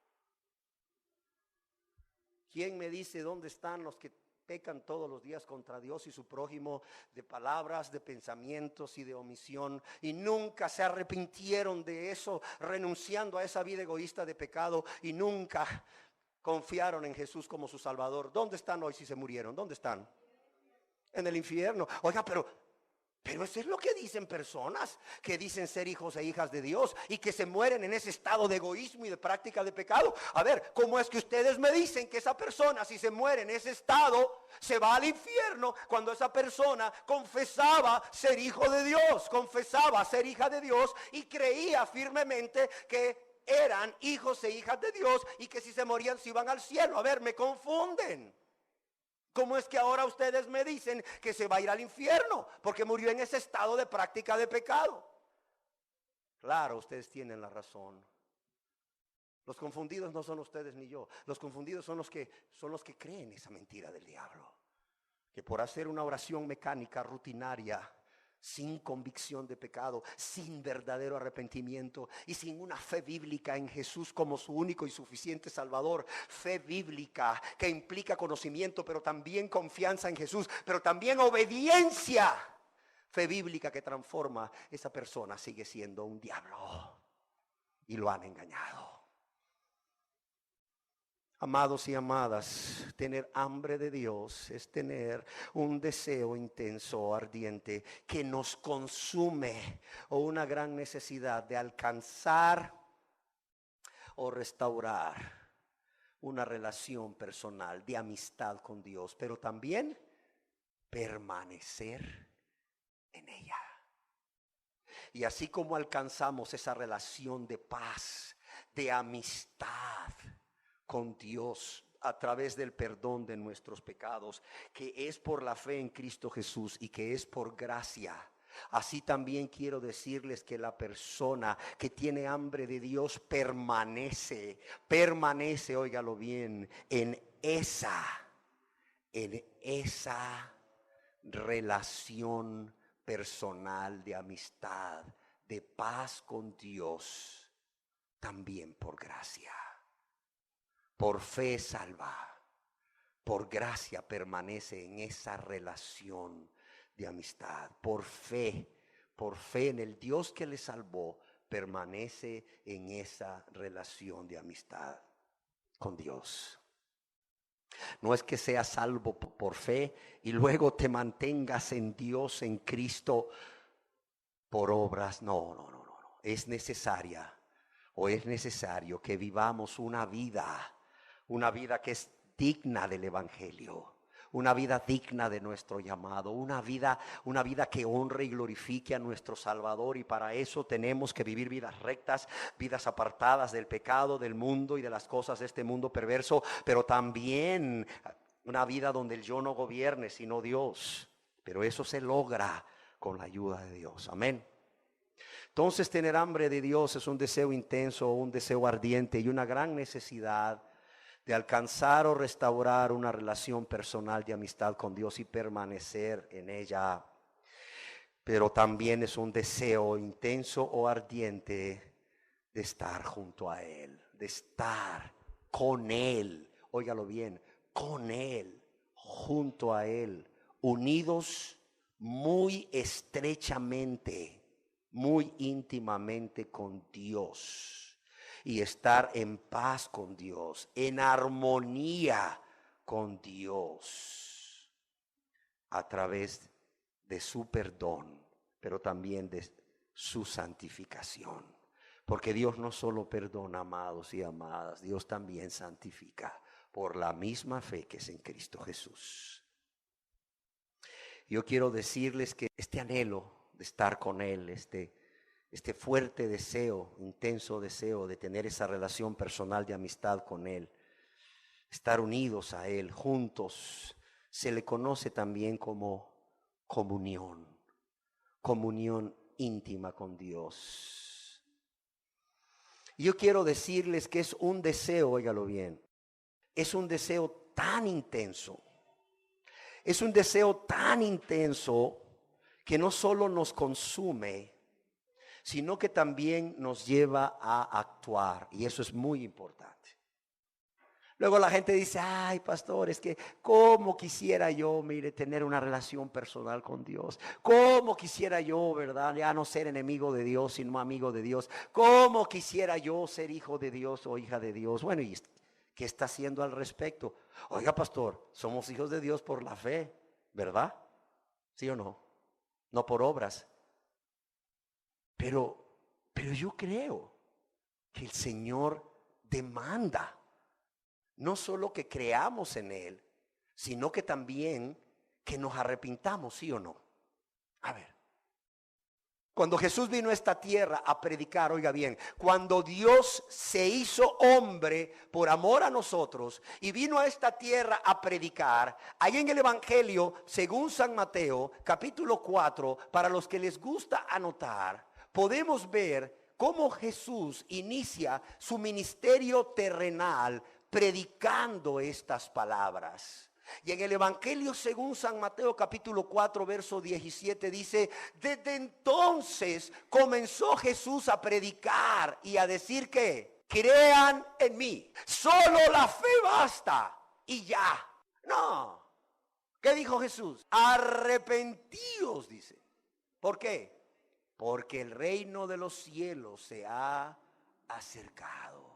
¿Quién me dice dónde están los que pecan todos los días contra Dios y su prójimo de palabras, de pensamientos y de omisión, y nunca se arrepintieron de eso, renunciando a esa vida egoísta de pecado, y nunca confiaron en Jesús como su Salvador? ¿Dónde están hoy si se murieron? ¿Dónde están? En el infierno. Oiga, pero eso es lo que dicen personas que dicen ser hijos e hijas de Dios y que se mueren en ese estado de egoísmo y de práctica de pecado. A ver, ¿cómo es que ustedes me dicen que esa persona, si se muere en ese estado, se va al infierno, cuando esa persona confesaba ser hijo de Dios, confesaba ser hija de Dios y creía firmemente que eran hijos e hijas de Dios y que si se morían se iban al cielo? A ver, me confunden. ¿Cómo es que ahora ustedes me dicen que se va a ir al infierno porque murió en ese estado de práctica de pecado? Claro, ustedes tienen la razón. Los confundidos no son ustedes ni yo. Los confundidos son los que creen esa mentira del diablo. Que por hacer una oración mecánica, rutinaria, sin convicción de pecado, sin verdadero arrepentimiento y sin una fe bíblica en Jesús como su único y suficiente Salvador, fe bíblica que implica conocimiento, pero también confianza en Jesús, pero también obediencia, fe bíblica que transforma, esa persona sigue siendo un diablo y lo han engañado. Amados y amadas, tener hambre de Dios es tener un deseo intenso, ardiente, que nos consume, o una gran necesidad de alcanzar o restaurar una relación personal de amistad con Dios, pero también permanecer en ella. Y así como alcanzamos esa relación de paz, de amistad con Dios a través del perdón de nuestros pecados, que es por la fe en Cristo Jesús y que es por gracia, así también quiero decirles que la persona que tiene hambre de Dios permanece, óigalo bien, en esa relación personal de amistad, de paz con Dios, también por gracia. Por fe salva, por gracia permanece en esa relación de amistad. Por fe en el Dios que le salvó, permanece en esa relación de amistad con Dios. No es que seas salvo por fe y luego te mantengas en Dios, en Cristo, por obras. No. Es necesario que vivamos una vida que es digna del Evangelio, una vida digna de nuestro llamado, una vida que honre y glorifique a nuestro Salvador, y para eso tenemos que vivir vidas rectas, vidas apartadas del pecado, del mundo y de las cosas de este mundo perverso, pero también una vida donde el yo no gobierne sino Dios, pero eso se logra con la ayuda de Dios. Amén. Entonces, tener hambre de Dios es un deseo intenso, un deseo ardiente y una gran necesidad de alcanzar o restaurar una relación personal de amistad con Dios y permanecer en ella. Pero también es un deseo intenso o ardiente de estar junto a Él, de estar con Él. Óigalo bien, con Él, junto a Él, unidos muy estrechamente, muy íntimamente con Dios. Y estar en paz con Dios, en armonía con Dios, a través de su perdón, pero también de su santificación. Porque Dios no solo perdona, amados y amadas, Dios también santifica por la misma fe que es en Cristo Jesús. Yo quiero decirles que este anhelo de estar con Él, este fuerte deseo, intenso deseo de tener esa relación personal de amistad con Él, estar unidos a Él, juntos, se le conoce también como comunión, comunión íntima con Dios. Yo quiero decirles que es un deseo, óigalo bien, es un deseo tan intenso, es un deseo tan intenso que no solo nos consume, sino que también nos lleva a actuar, y eso es muy importante. Luego la gente dice, ay pastor, es que cómo quisiera yo, mire, tener una relación personal con Dios. Cómo quisiera yo, verdad, ya no ser enemigo de Dios, sino amigo de Dios. Cómo quisiera yo ser hijo de Dios o hija de Dios. Bueno, ¿y qué está haciendo al respecto? Oiga pastor, somos hijos de Dios por la fe, ¿verdad? ¿Sí o no? No por obras. Pero yo creo que el Señor demanda no solo que creamos en Él, sino que también que nos arrepintamos, ¿sí o no? A ver, cuando Jesús vino a esta tierra a predicar, oiga bien, cuando Dios se hizo hombre por amor a nosotros y vino a esta tierra a predicar, ahí en el Evangelio, según San Mateo, capítulo 4, para los que les gusta anotar, podemos ver cómo Jesús inicia su ministerio terrenal predicando estas palabras. Y en el Evangelio según San Mateo capítulo 4 verso 17 dice, desde entonces comenzó Jesús a predicar y a decir que crean en mí, solo la fe basta y ya. No, ¿qué dijo Jesús? Arrepentíos, dice. ¿Por qué? Porque el reino de los cielos se ha acercado.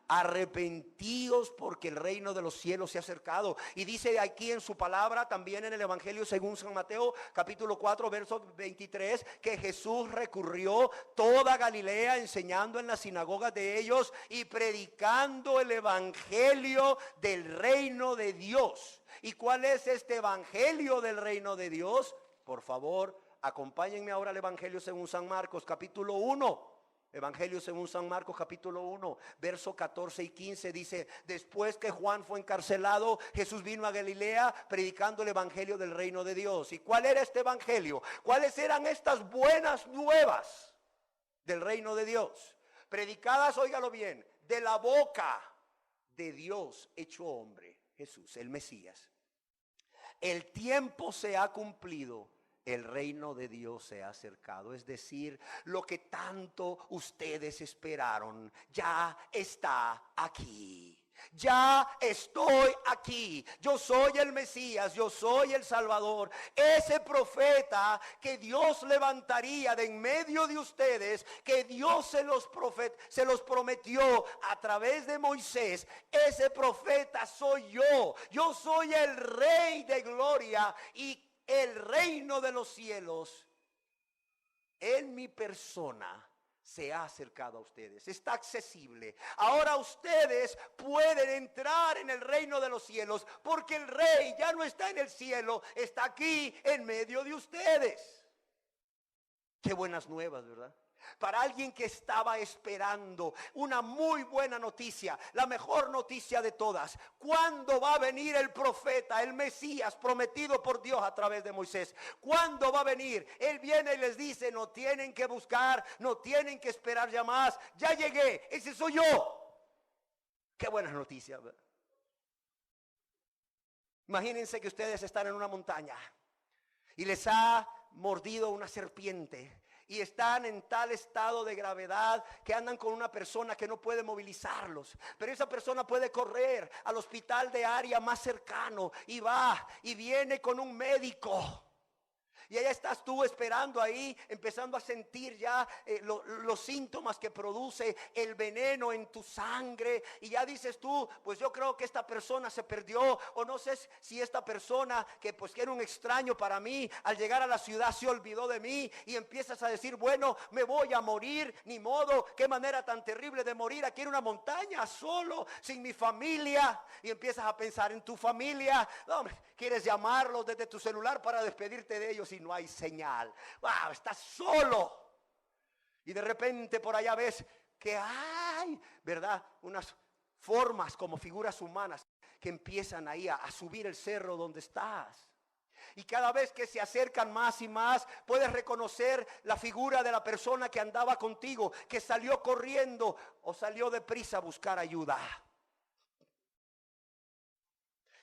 Arrepentíos porque el reino de los cielos se ha acercado. Y dice aquí en su palabra, también en el Evangelio según San Mateo, capítulo 4, verso 23, que Jesús recurrió toda Galilea enseñando en las sinagogas de ellos y predicando el Evangelio del reino de Dios. ¿Y cuál es este Evangelio del reino de Dios? Por favor, acompáñenme ahora al Evangelio según San Marcos, capítulo 1. Evangelio según San Marcos capítulo 1, verso 14 y 15 dice, después que Juan fue encarcelado, Jesús vino a Galilea predicando el evangelio del reino de Dios. ¿Y cuál era este evangelio? ¿Cuáles eran estas buenas nuevas del reino de Dios? Predicadas, óigalo bien, de la boca de Dios hecho hombre, Jesús, el Mesías. El tiempo se ha cumplido. El reino de Dios se ha acercado, es decir, lo que tanto ustedes esperaron ya está aquí. Ya estoy aquí, yo soy el Mesías, yo soy el Salvador, ese profeta que Dios levantaría de en medio de ustedes, que Dios se los prometió a través de Moisés. Ese profeta soy yo soy el Rey de gloria y el reino de los cielos en mi persona se ha acercado a ustedes, está accesible. Ahora ustedes pueden entrar en el reino de los cielos porque el Rey ya no está en el cielo, está aquí en medio de ustedes. Qué buenas nuevas, ¿verdad? Para alguien que estaba esperando una muy buena noticia, la mejor noticia de todas. ¿Cuándo va a venir el profeta, el Mesías prometido por Dios a través de Moisés? ¿Cuándo va a venir? Él viene y les dice, no tienen que buscar, no tienen que esperar ya más. Ya llegué, ese soy yo. Qué buenas noticias, ¿verdad? Imagínense que ustedes están en una montaña y les ha mordido una serpiente y están en tal estado de gravedad que andan con una persona que no puede movilizarlos, pero esa persona puede correr al hospital de área más cercano y va y viene con un médico. Y allá estás tú esperando ahí, empezando a sentir ya los síntomas que produce el veneno en tu sangre. Y ya dices tú, pues yo creo que esta persona se perdió. O no sé si esta persona que pues que era un extraño para mí, al llegar a la ciudad se olvidó de mí. Y empiezas a decir, bueno, me voy a morir, ni modo. Qué manera tan terrible de morir aquí en una montaña, solo, sin mi familia. Y empiezas a pensar en tu familia. No, quieres llamarlos desde tu celular para despedirte de ellos y no hay señal. Wow, estás solo. Y de repente por allá ves que hay, ¿verdad? Unas formas como figuras humanas que empiezan ahí a subir el cerro donde estás. Y cada vez que se acercan más y más, puedes reconocer la figura de la persona que andaba contigo, que salió corriendo o salió deprisa a buscar ayuda.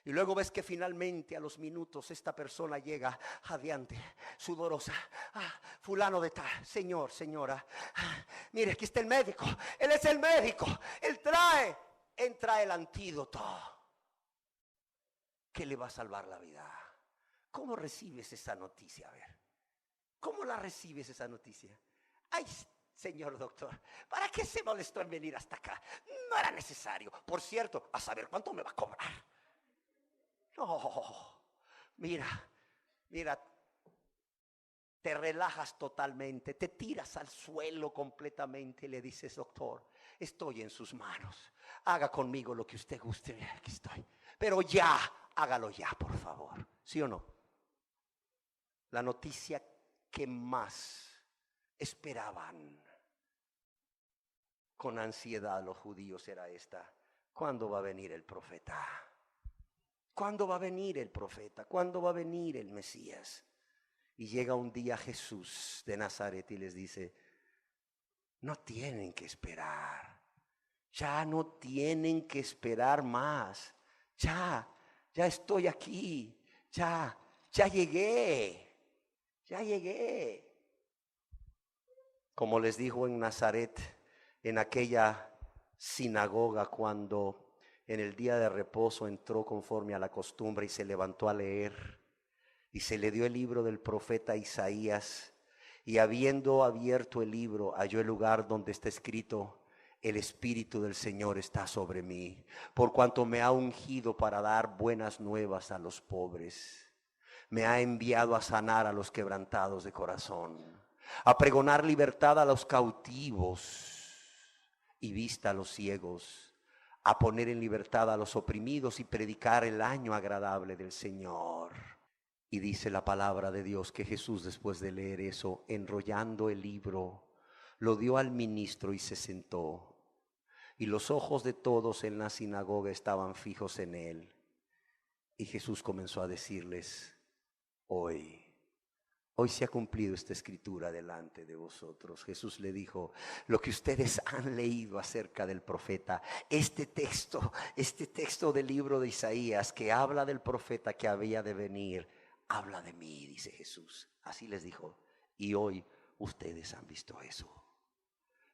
Y luego ves que finalmente a los minutos esta persona llega jadeante, sudorosa. Fulano de tal, señor, señora. Mire, aquí está el médico. Él es el médico. Él trae el antídoto que le va a salvar la vida. ¿Cómo recibes esa noticia? A ver, ¿cómo la recibes esa noticia? Ay, señor doctor, ¿para qué se molestó en venir hasta acá? No era necesario. Por cierto, a saber cuánto me va a cobrar. No, mira, te relajas totalmente, te tiras al suelo completamente y le dices: doctor, estoy en sus manos, haga conmigo lo que usted guste, aquí estoy, pero ya, hágalo ya, por favor. ¿Sí o no? La noticia que más esperaban con ansiedad los judíos era esta: ¿cuándo va a venir el profeta? ¿Cuándo va a venir el profeta? ¿Cuándo va a venir el Mesías? Y llega un día Jesús de Nazaret y les dice: no tienen que esperar. Ya no tienen que esperar más. Ya estoy aquí. Ya llegué. Ya llegué. Como les dijo en Nazaret, en aquella sinagoga, cuando en el día de reposo entró conforme a la costumbre y se levantó a leer, y se le dio el libro del profeta Isaías, y habiendo abierto el libro, halló el lugar donde está escrito: el Espíritu del Señor está sobre mí, por cuanto me ha ungido para dar buenas nuevas a los pobres. Me ha enviado a sanar a los quebrantados de corazón, a pregonar libertad a los cautivos y vista a los ciegos, a poner en libertad a los oprimidos y predicar el año agradable del Señor. Y dice la palabra de Dios que Jesús, después de leer eso, enrollando el libro, lo dio al ministro y se sentó. Y los ojos de todos en la sinagoga estaban fijos en él. Y Jesús comenzó a decirles: hoy se ha cumplido esta escritura delante de vosotros. Jesús le dijo: lo que ustedes han leído acerca del profeta, este texto del libro de Isaías que habla del profeta que había de venir, habla de mí, dice Jesús. Así les dijo. Y hoy ustedes han visto eso.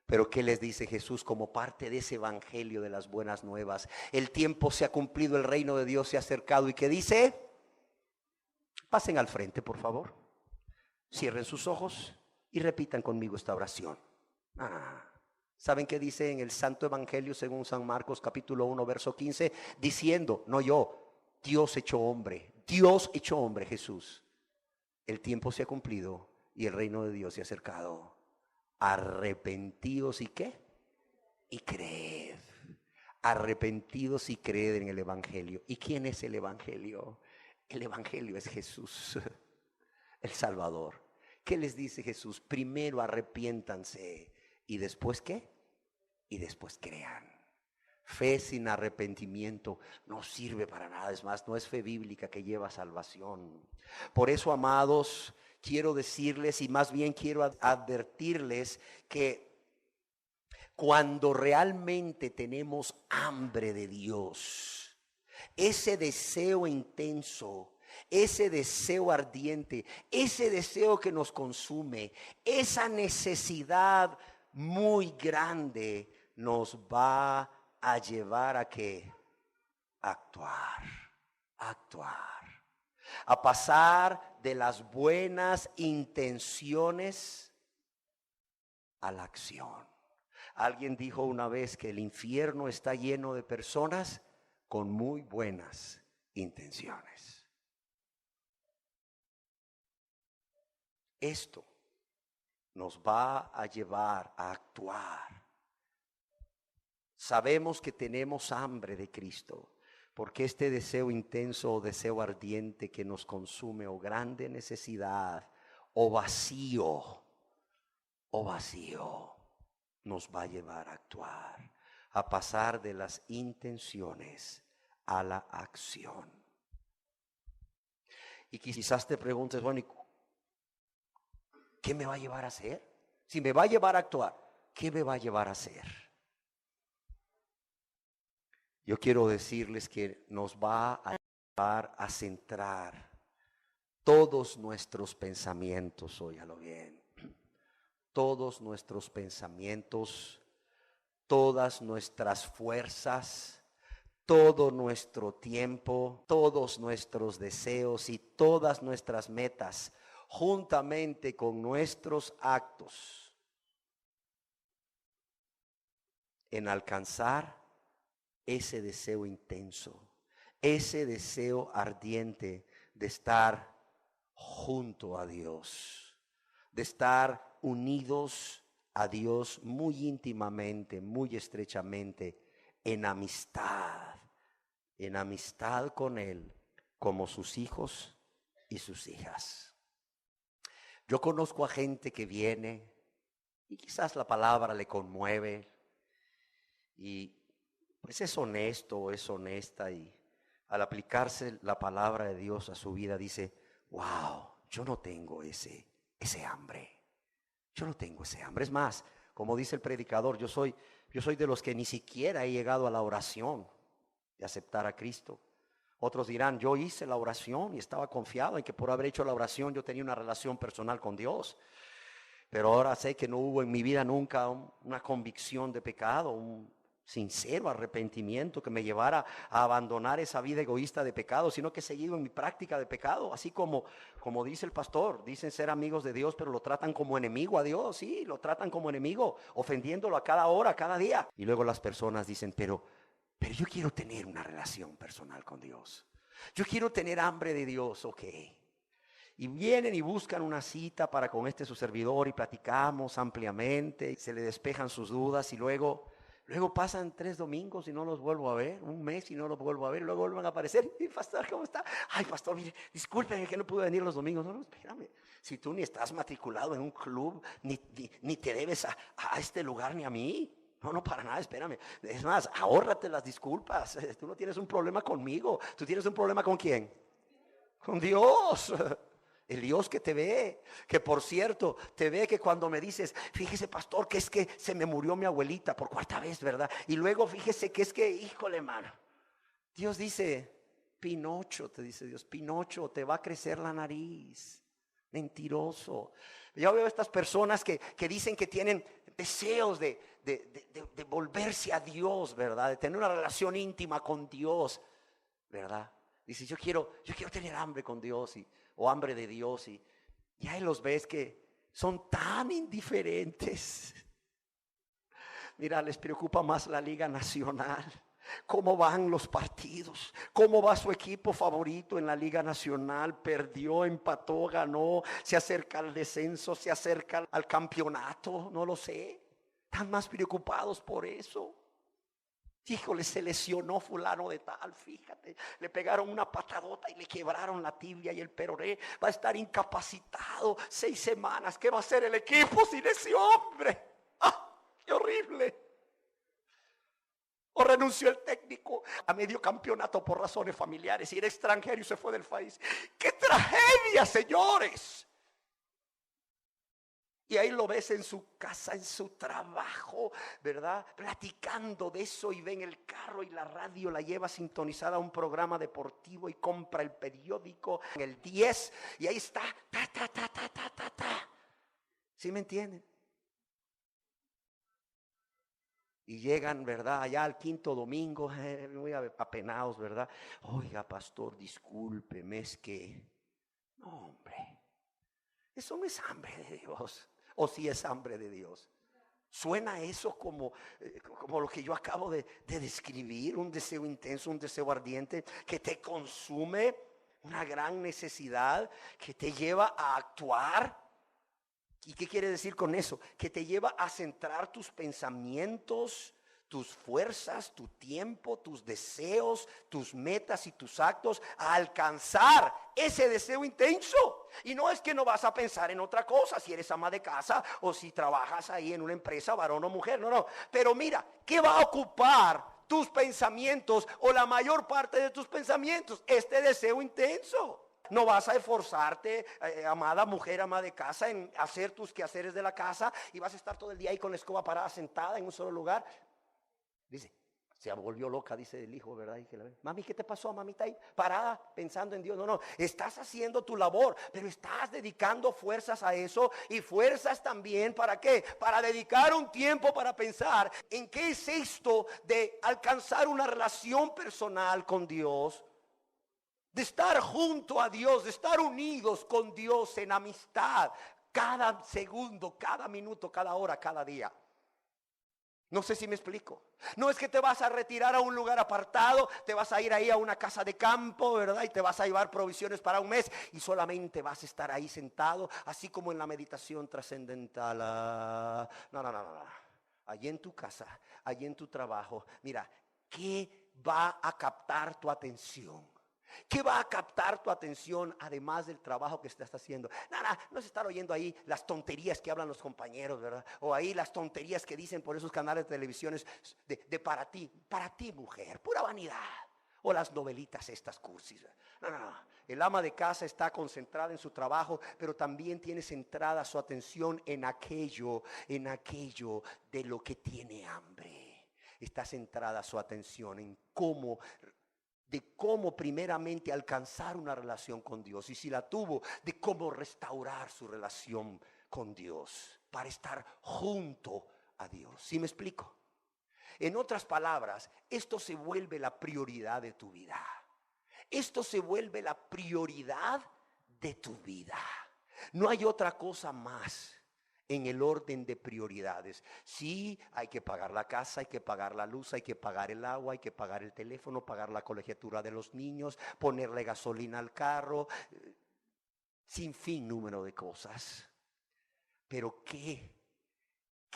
Pero ¿qué les dice Jesús como parte de ese evangelio de las buenas nuevas? El tiempo se ha cumplido, el reino de Dios se ha acercado. ¿Y qué dice? Pasen al frente, por favor. Cierren sus ojos y repitan conmigo esta oración. ¿Saben qué dice en el Santo Evangelio según San Marcos capítulo 1 verso 15? Diciendo, no yo, Dios hecho hombre, Jesús. El tiempo se ha cumplido y el reino de Dios se ha acercado. Arrepentíos y ¿qué? Y creed. Arrepentidos y creed en el Evangelio. ¿Y quién es el Evangelio? El Evangelio es Jesús, el Salvador. ¿Qué les dice Jesús? Primero arrepiéntanse y después ¿qué? Y después crean. Fe sin arrepentimiento no sirve para nada. Es más, no es fe bíblica que lleva a salvación. Por eso, amados, quiero decirles y más bien quiero advertirles que cuando realmente tenemos hambre de Dios, ese deseo intenso, ese deseo ardiente, ese deseo que nos consume, esa necesidad muy grande nos va a llevar a qué? Actuar, a pasar de las buenas intenciones a la acción. Alguien dijo una vez que el infierno está lleno de personas con muy buenas intenciones. Esto nos va a llevar a actuar. Sabemos que tenemos hambre de Cristo, porque este deseo intenso o deseo ardiente que nos consume, o grande necesidad, o vacío, nos va a llevar a actuar, a pasar de las intenciones a la acción. Y quizás te preguntes, bueno, ¿qué me va a llevar a hacer? Si me va a llevar a actuar, ¿qué me va a llevar a hacer? Yo quiero decirles que nos va a llevar a centrar todos nuestros pensamientos, óyalo bien, todos nuestros pensamientos, todas nuestras fuerzas, todo nuestro tiempo, todos nuestros deseos y todas nuestras metas, juntamente con nuestros actos, en alcanzar ese deseo intenso, ese deseo ardiente de estar junto a Dios, de estar unidos a Dios muy íntimamente, muy estrechamente, en amistad con Él, como sus hijos y sus hijas. Yo conozco a gente que viene y quizás la palabra le conmueve y pues es honesto o es honesta, y al aplicarse la palabra de Dios a su vida dice, wow, yo no tengo ese hambre. Yo no tengo ese hambre. Es más, como dice el predicador, yo soy de los que ni siquiera he llegado a la oración de aceptar a Cristo. Otros dirán, yo hice la oración y estaba confiado en que por haber hecho la oración yo tenía una relación personal con Dios. Pero ahora sé que no hubo en mi vida nunca una convicción de pecado, un sincero arrepentimiento que me llevara a abandonar esa vida egoísta de pecado, sino que he seguido en mi práctica de pecado, así como dice el pastor, dicen ser amigos de Dios, pero lo tratan como enemigo a Dios, sí, lo tratan como enemigo, ofendiéndolo a cada hora, a cada día. Y luego las personas dicen, pero yo quiero tener una relación personal con Dios, yo quiero tener hambre de Dios, ok. Y vienen y buscan una cita para con su servidor y platicamos ampliamente, se le despejan sus dudas y luego pasan 3 domingos y no los vuelvo a ver, un mes y no los vuelvo a ver, y luego vuelven a aparecer. Y pastor, ¿cómo está? Ay, pastor, mire, discúlpeme que no pude venir los domingos. No, espérame, si tú ni estás matriculado en un club, ni te debes a este lugar ni a mí. No, para nada, espérame. Es más, ahórrate las disculpas. Tú no tienes un problema conmigo, tú tienes un problema ¿con quién? Con Dios. El Dios que te ve, que por cierto, te ve que cuando me dices, fíjese pastor, que es que se me murió mi abuelita por 4ª vez, ¿verdad? Y luego fíjese que es que, híjole, hermano, Dios dice, Pinocho, te dice Dios, Pinocho, te va a crecer la nariz, mentiroso. Yo veo estas personas que dicen que tienen deseos de volverse a Dios, ¿verdad? De tener una relación íntima con Dios, ¿verdad? Dice, yo quiero tener hambre con Dios o hambre de Dios, y ahí los ves que son tan indiferentes. Mira, les preocupa más la Liga Nacional, cómo van los partidos, cómo va su equipo favorito en la Liga Nacional, perdió, empató, ganó, se acerca al descenso, se acerca al campeonato, no lo sé. Están más preocupados por eso. Híjole, se lesionó fulano de tal, fíjate, le pegaron una patadota y le quebraron la tibia y el peroné, va a estar incapacitado 6 semanas. ¿Qué va a hacer el equipo sin ese hombre? ¡Ah, qué horrible! O renunció el técnico a medio campeonato por razones familiares y era extranjero y se fue del país. ¡Qué tragedia, señores! Y ahí lo ves en su casa, en su trabajo, ¿verdad? Platicando de eso, y ven el carro y la radio la lleva sintonizada a un programa deportivo y compra el periódico en el 10 y ahí está, ta. ¿Sí me entienden? Y llegan, ¿verdad? Allá al 5.º domingo, muy apenados, ¿verdad? Oiga, pastor, discúlpeme, es que... No, hombre, eso no es hambre de Dios. ¿O sí es hambre de Dios? Suena eso como lo que yo acabo de describir, un deseo intenso, un deseo ardiente que te consume, una gran necesidad que te lleva a actuar. ¿Y qué quiere decir con eso? Que te lleva a centrar tus pensamientos, tus fuerzas, tu tiempo, tus deseos, tus metas y tus actos a alcanzar ese deseo intenso. Y no es que no vas a pensar en otra cosa, si eres ama de casa o si trabajas ahí en una empresa, varón o mujer, no. Pero mira, ¿qué va a ocupar tus pensamientos o la mayor parte de tus pensamientos, este deseo intenso. No vas a esforzarte, amada mujer, ama de casa, en hacer tus quehaceres de la casa y vas a estar todo el día ahí con la escoba parada, sentada en un solo lugar. Dice, se volvió loca, dice el hijo, ¿verdad? Mami, ¿qué te pasó, mamita? Ahí parada pensando en Dios. No, estás haciendo tu labor, pero estás dedicando fuerzas a eso y fuerzas también, ¿para qué? Para dedicar un tiempo para pensar en qué es esto de alcanzar una relación personal con Dios, de estar junto a Dios, de estar unidos con Dios en amistad, cada segundo, cada minuto, cada hora, cada día. No sé si me explico. No es que te vas a retirar a un lugar apartado, te vas a ir ahí a una casa de campo, ¿verdad? Y te vas a llevar provisiones para un mes y solamente vas a estar ahí sentado, así como en la meditación trascendental. No. Allí en tu casa, allí en tu trabajo, mira, ¿qué va a captar tu atención? ¿Qué va a captar tu atención además del trabajo que estás haciendo? No es estar oyendo ahí las tonterías que hablan los compañeros, ¿verdad? O ahí las tonterías que dicen por esos canales de televisiones de para ti mujer, pura vanidad. O las novelitas estas cursis. No. El ama de casa está concentrada en su trabajo, pero también tiene centrada su atención en aquello de lo que tiene hambre. Está centrada su atención en cómo primeramente alcanzar una relación con Dios, y si la tuvo, de cómo restaurar su relación con Dios para estar junto a Dios. ¿Sí me explico? En otras palabras, esto se vuelve la prioridad de tu vida. Esto se vuelve la prioridad de tu vida. No hay otra cosa más en el orden de prioridades. Sí, hay que pagar la casa, hay que pagar la luz, hay que pagar el agua, hay que pagar el teléfono, pagar la colegiatura de los niños, ponerle gasolina al carro, sin fin número de cosas. Pero ¿qué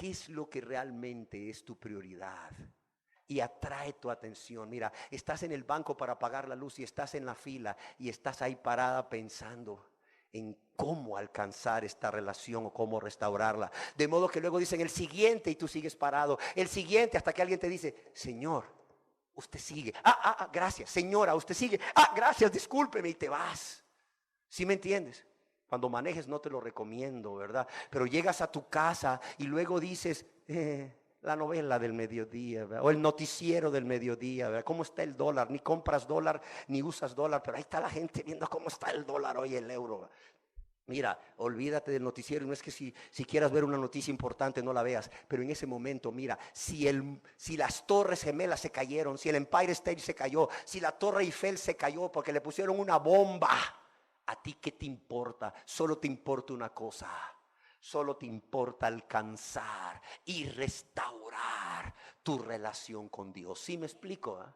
es lo que realmente es tu prioridad? Y atrae tu atención. Mira, estás en el banco para pagar la luz y estás en la fila y estás ahí parada pensando en cómo alcanzar esta relación o cómo restaurarla. De modo que luego dicen el siguiente y tú sigues parado. El siguiente, hasta que alguien te dice, señor, usted sigue. Gracias. Señora, usted sigue. Gracias, discúlpeme, y te vas. ¿Sí me entiendes? Cuando manejes no te lo recomiendo, ¿verdad? Pero llegas a tu casa y luego dices, la novela del mediodía, ¿verdad? O el noticiero del mediodía, ¿verdad? ¿Cómo está el dólar? Ni compras dólar, ni usas dólar, pero ahí está la gente viendo cómo está el dólar hoy, el euro, ¿verdad? Mira, olvídate del noticiero. No es que si quieras ver una noticia importante no la veas, pero en ese momento, mira, si las Torres Gemelas se cayeron, si el Empire State se cayó, si la Torre Eiffel se cayó porque le pusieron una bomba, ¿a ti qué te importa? Solo te importa una cosa. Solo te importa alcanzar y restaurar tu relación con Dios. ¿Sí me explico?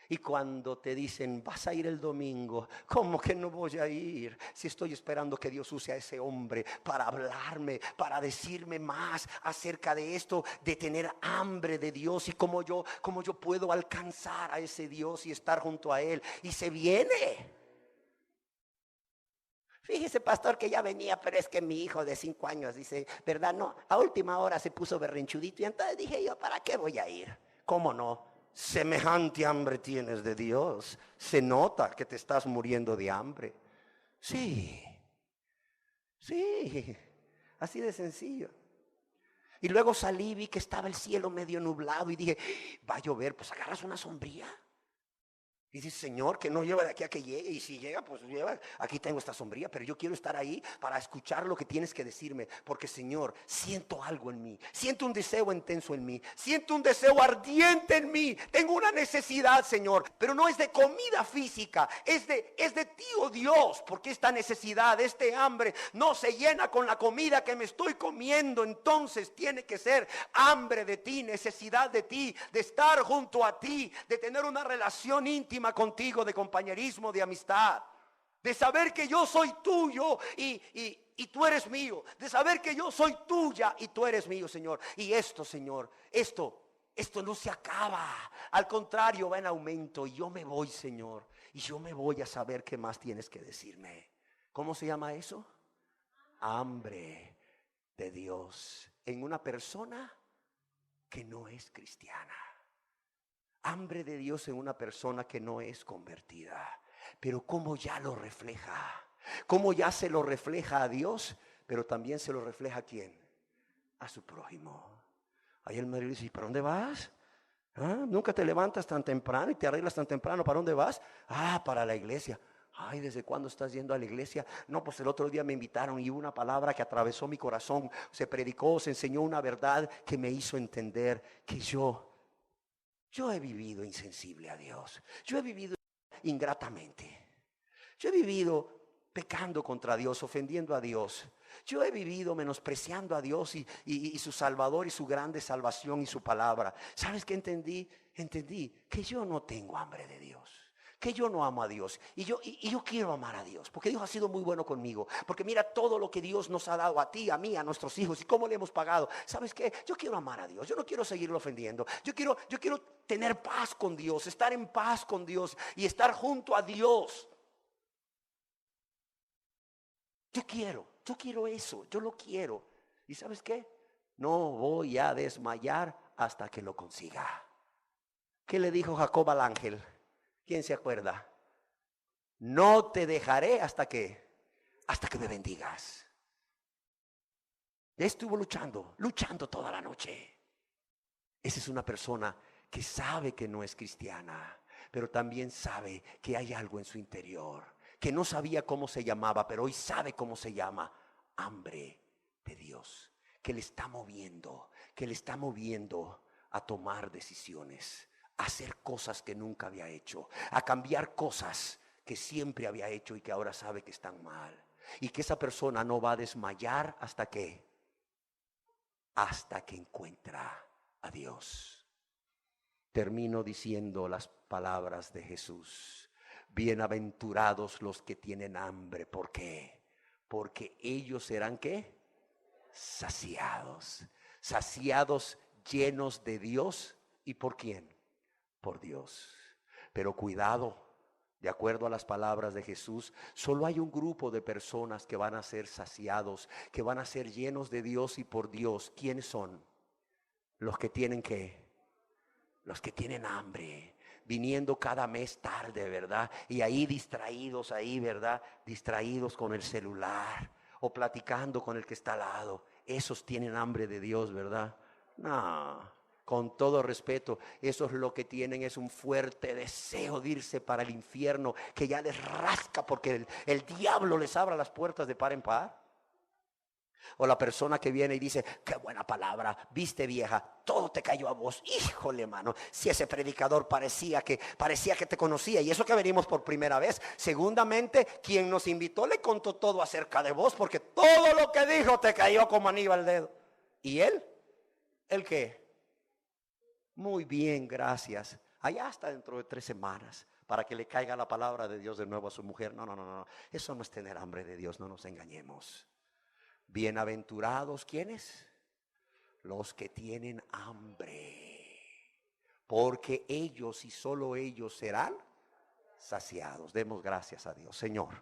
Y cuando te dicen, vas a ir el domingo, ¿cómo que no voy a ir? Si estoy esperando que Dios use a ese hombre para hablarme, para decirme más acerca de esto, de tener hambre de Dios y cómo yo puedo alcanzar a ese Dios y estar junto a Él. Y se viene. Fíjese, pastor, que ya venía, pero es que mi hijo de 5 años dice, ¿verdad? No, a última hora se puso berrinchudito y entonces dije yo, ¿para qué voy a ir? ¿Cómo no? Semejante hambre tienes de Dios. Se nota que te estás muriendo de hambre. Sí, así de sencillo. Y luego salí, vi que estaba el cielo medio nublado y dije, va a llover, pues agarras una sombría. Y dice, Señor, que no lleva de aquí a que llegue. Y si llega, pues lleva. Aquí tengo esta sombría, pero yo quiero estar ahí para escuchar lo que tienes que decirme. Porque, Señor, siento algo en mí. Siento un deseo intenso en mí. Siento un deseo ardiente en mí. Tengo una necesidad, Señor. Pero no es de comida física. Es de ti, oh Dios. Porque esta necesidad, este hambre, no se llena con la comida que me estoy comiendo. Entonces tiene que ser hambre de ti, necesidad de ti, de estar junto a ti, de tener una relación íntima contigo, de compañerismo, de amistad, de saber que yo soy tuyo y tú eres mío, de saber que yo soy tuya y tú eres mío, Señor. Y esto, Señor, esto no se acaba, al contrario, va en aumento. Y yo me voy, Señor, y yo me voy a saber qué más tienes que decirme. ¿Cómo se llama eso? Hambre de Dios en una persona que no es cristiana. Hambre de Dios en una persona que no es convertida. Pero cómo ya lo refleja. Cómo ya se lo refleja a Dios, pero también se lo refleja ¿a quién? A su prójimo. Ahí el marido dice, ¿para dónde vas? ¿Ah? Nunca te levantas tan temprano y te arreglas tan temprano. ¿Para dónde vas? Ah, para la iglesia. Ay, ¿desde cuándo estás yendo a la iglesia? No, pues el otro día me invitaron y hubo una palabra que atravesó mi corazón. Se predicó, se enseñó una verdad que me hizo entender que yo he vivido insensible a Dios. Yo he vivido ingratamente. Yo he vivido pecando contra Dios, ofendiendo a Dios. Yo he vivido menospreciando a Dios y su Salvador y su grande salvación y su palabra. ¿Sabes qué entendí? Entendí que yo no tengo hambre de Dios. Que yo no amo a Dios y yo quiero amar a Dios porque Dios ha sido muy bueno conmigo, porque mira todo lo que Dios nos ha dado a ti, a mí, a nuestros hijos y cómo le hemos pagado. ¿Sabes qué? Yo quiero amar a Dios, yo no quiero seguirlo ofendiendo, yo quiero tener paz con Dios, estar en paz con Dios y estar junto a Dios. Yo quiero eso, yo lo quiero. ¿Y sabes qué? No voy a desmayar hasta que lo consiga. ¿Qué le dijo Jacob al ángel? ¿Quién se acuerda? No te dejaré hasta que me bendigas. Estuvo luchando toda la noche. Esa es una persona que sabe que no es cristiana, pero también sabe que hay algo en su interior, que no sabía cómo se llamaba, pero hoy sabe cómo se llama: hambre de Dios, que le está moviendo a tomar decisiones, a hacer cosas que nunca había hecho, a cambiar cosas que siempre había hecho y que ahora sabe que están mal. Y que esa persona no va a desmayar hasta que encuentra a Dios. Termino diciendo las palabras de Jesús: bienaventurados los que tienen hambre. ¿Por qué? Porque ellos serán ¿qué? Saciados. Saciados, llenos de Dios. ¿Y por quién? Por Dios. Pero cuidado, de acuerdo a las palabras de Jesús, solo hay un grupo de personas que van a ser saciados, que van a ser llenos de Dios y por Dios. ¿Quiénes son? Los que tienen ¿qué? Los que tienen hambre, viniendo cada mes tarde, ¿verdad? Y ahí distraídos, ¿verdad? Distraídos con el celular o platicando con el que está al lado. Esos tienen hambre de Dios, ¿verdad? No, con todo respeto, esos lo que tienen es un fuerte deseo de irse para el infierno, que ya les rasca porque el diablo les abra las puertas de par en par. O la persona que viene y dice: qué buena palabra, viste vieja, todo te cayó a vos. Híjole, mano, si ese predicador parecía que te conocía. Y eso que venimos por primera vez. Segundamente, quien nos invitó le contó todo acerca de vos, porque todo lo que dijo te cayó como anillo al dedo. ¿Y él? ¿El qué? Muy bien, gracias. Allá hasta dentro de 3 semanas, para que le caiga la palabra de Dios de nuevo a su mujer. No. Eso no es tener hambre de Dios, no nos engañemos. Bienaventurados, ¿quiénes? Los que tienen hambre, porque ellos y solo ellos serán saciados. Demos gracias a Dios. Señor,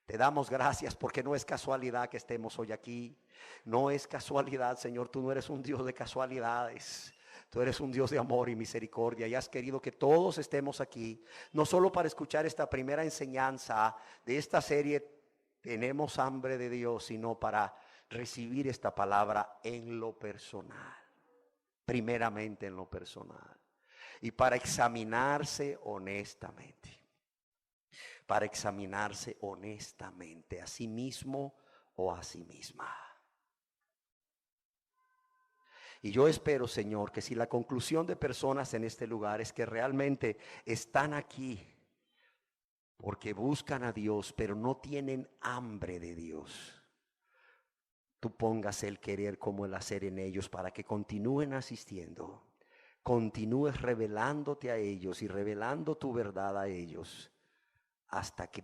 te damos gracias porque no es casualidad que estemos hoy aquí. No es casualidad, Señor, tú no eres un Dios de casualidades. Tú eres un Dios de amor y misericordia y has querido que todos estemos aquí, no solo para escuchar esta primera enseñanza de esta serie Tenemos hambre de Dios, sino para recibir esta palabra en lo personal, primeramente en lo personal, y para examinarse honestamente, a sí mismo o a sí misma. Y yo espero, Señor, que si la conclusión de personas en este lugar es que realmente están aquí porque buscan a Dios, pero no tienen hambre de Dios, tú pongas el querer como el hacer en ellos para que continúen asistiendo, continúes revelándote a ellos y revelando tu verdad a ellos hasta que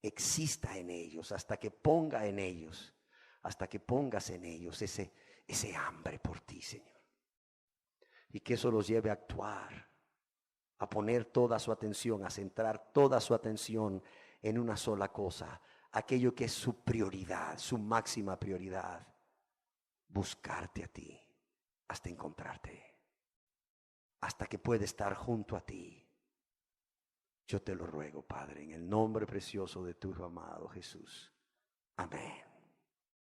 exista en ellos, hasta que pongas en ellos ese hambre por ti, Señor. Y que eso los lleve a actuar, a poner toda su atención, a centrar toda su atención en una sola cosa, aquello que es su prioridad, su máxima prioridad: buscarte a ti hasta encontrarte. hasta que pueda estar junto a ti. Yo te lo ruego, Padre, en el nombre precioso de tu Hijo amado Jesús. Amén.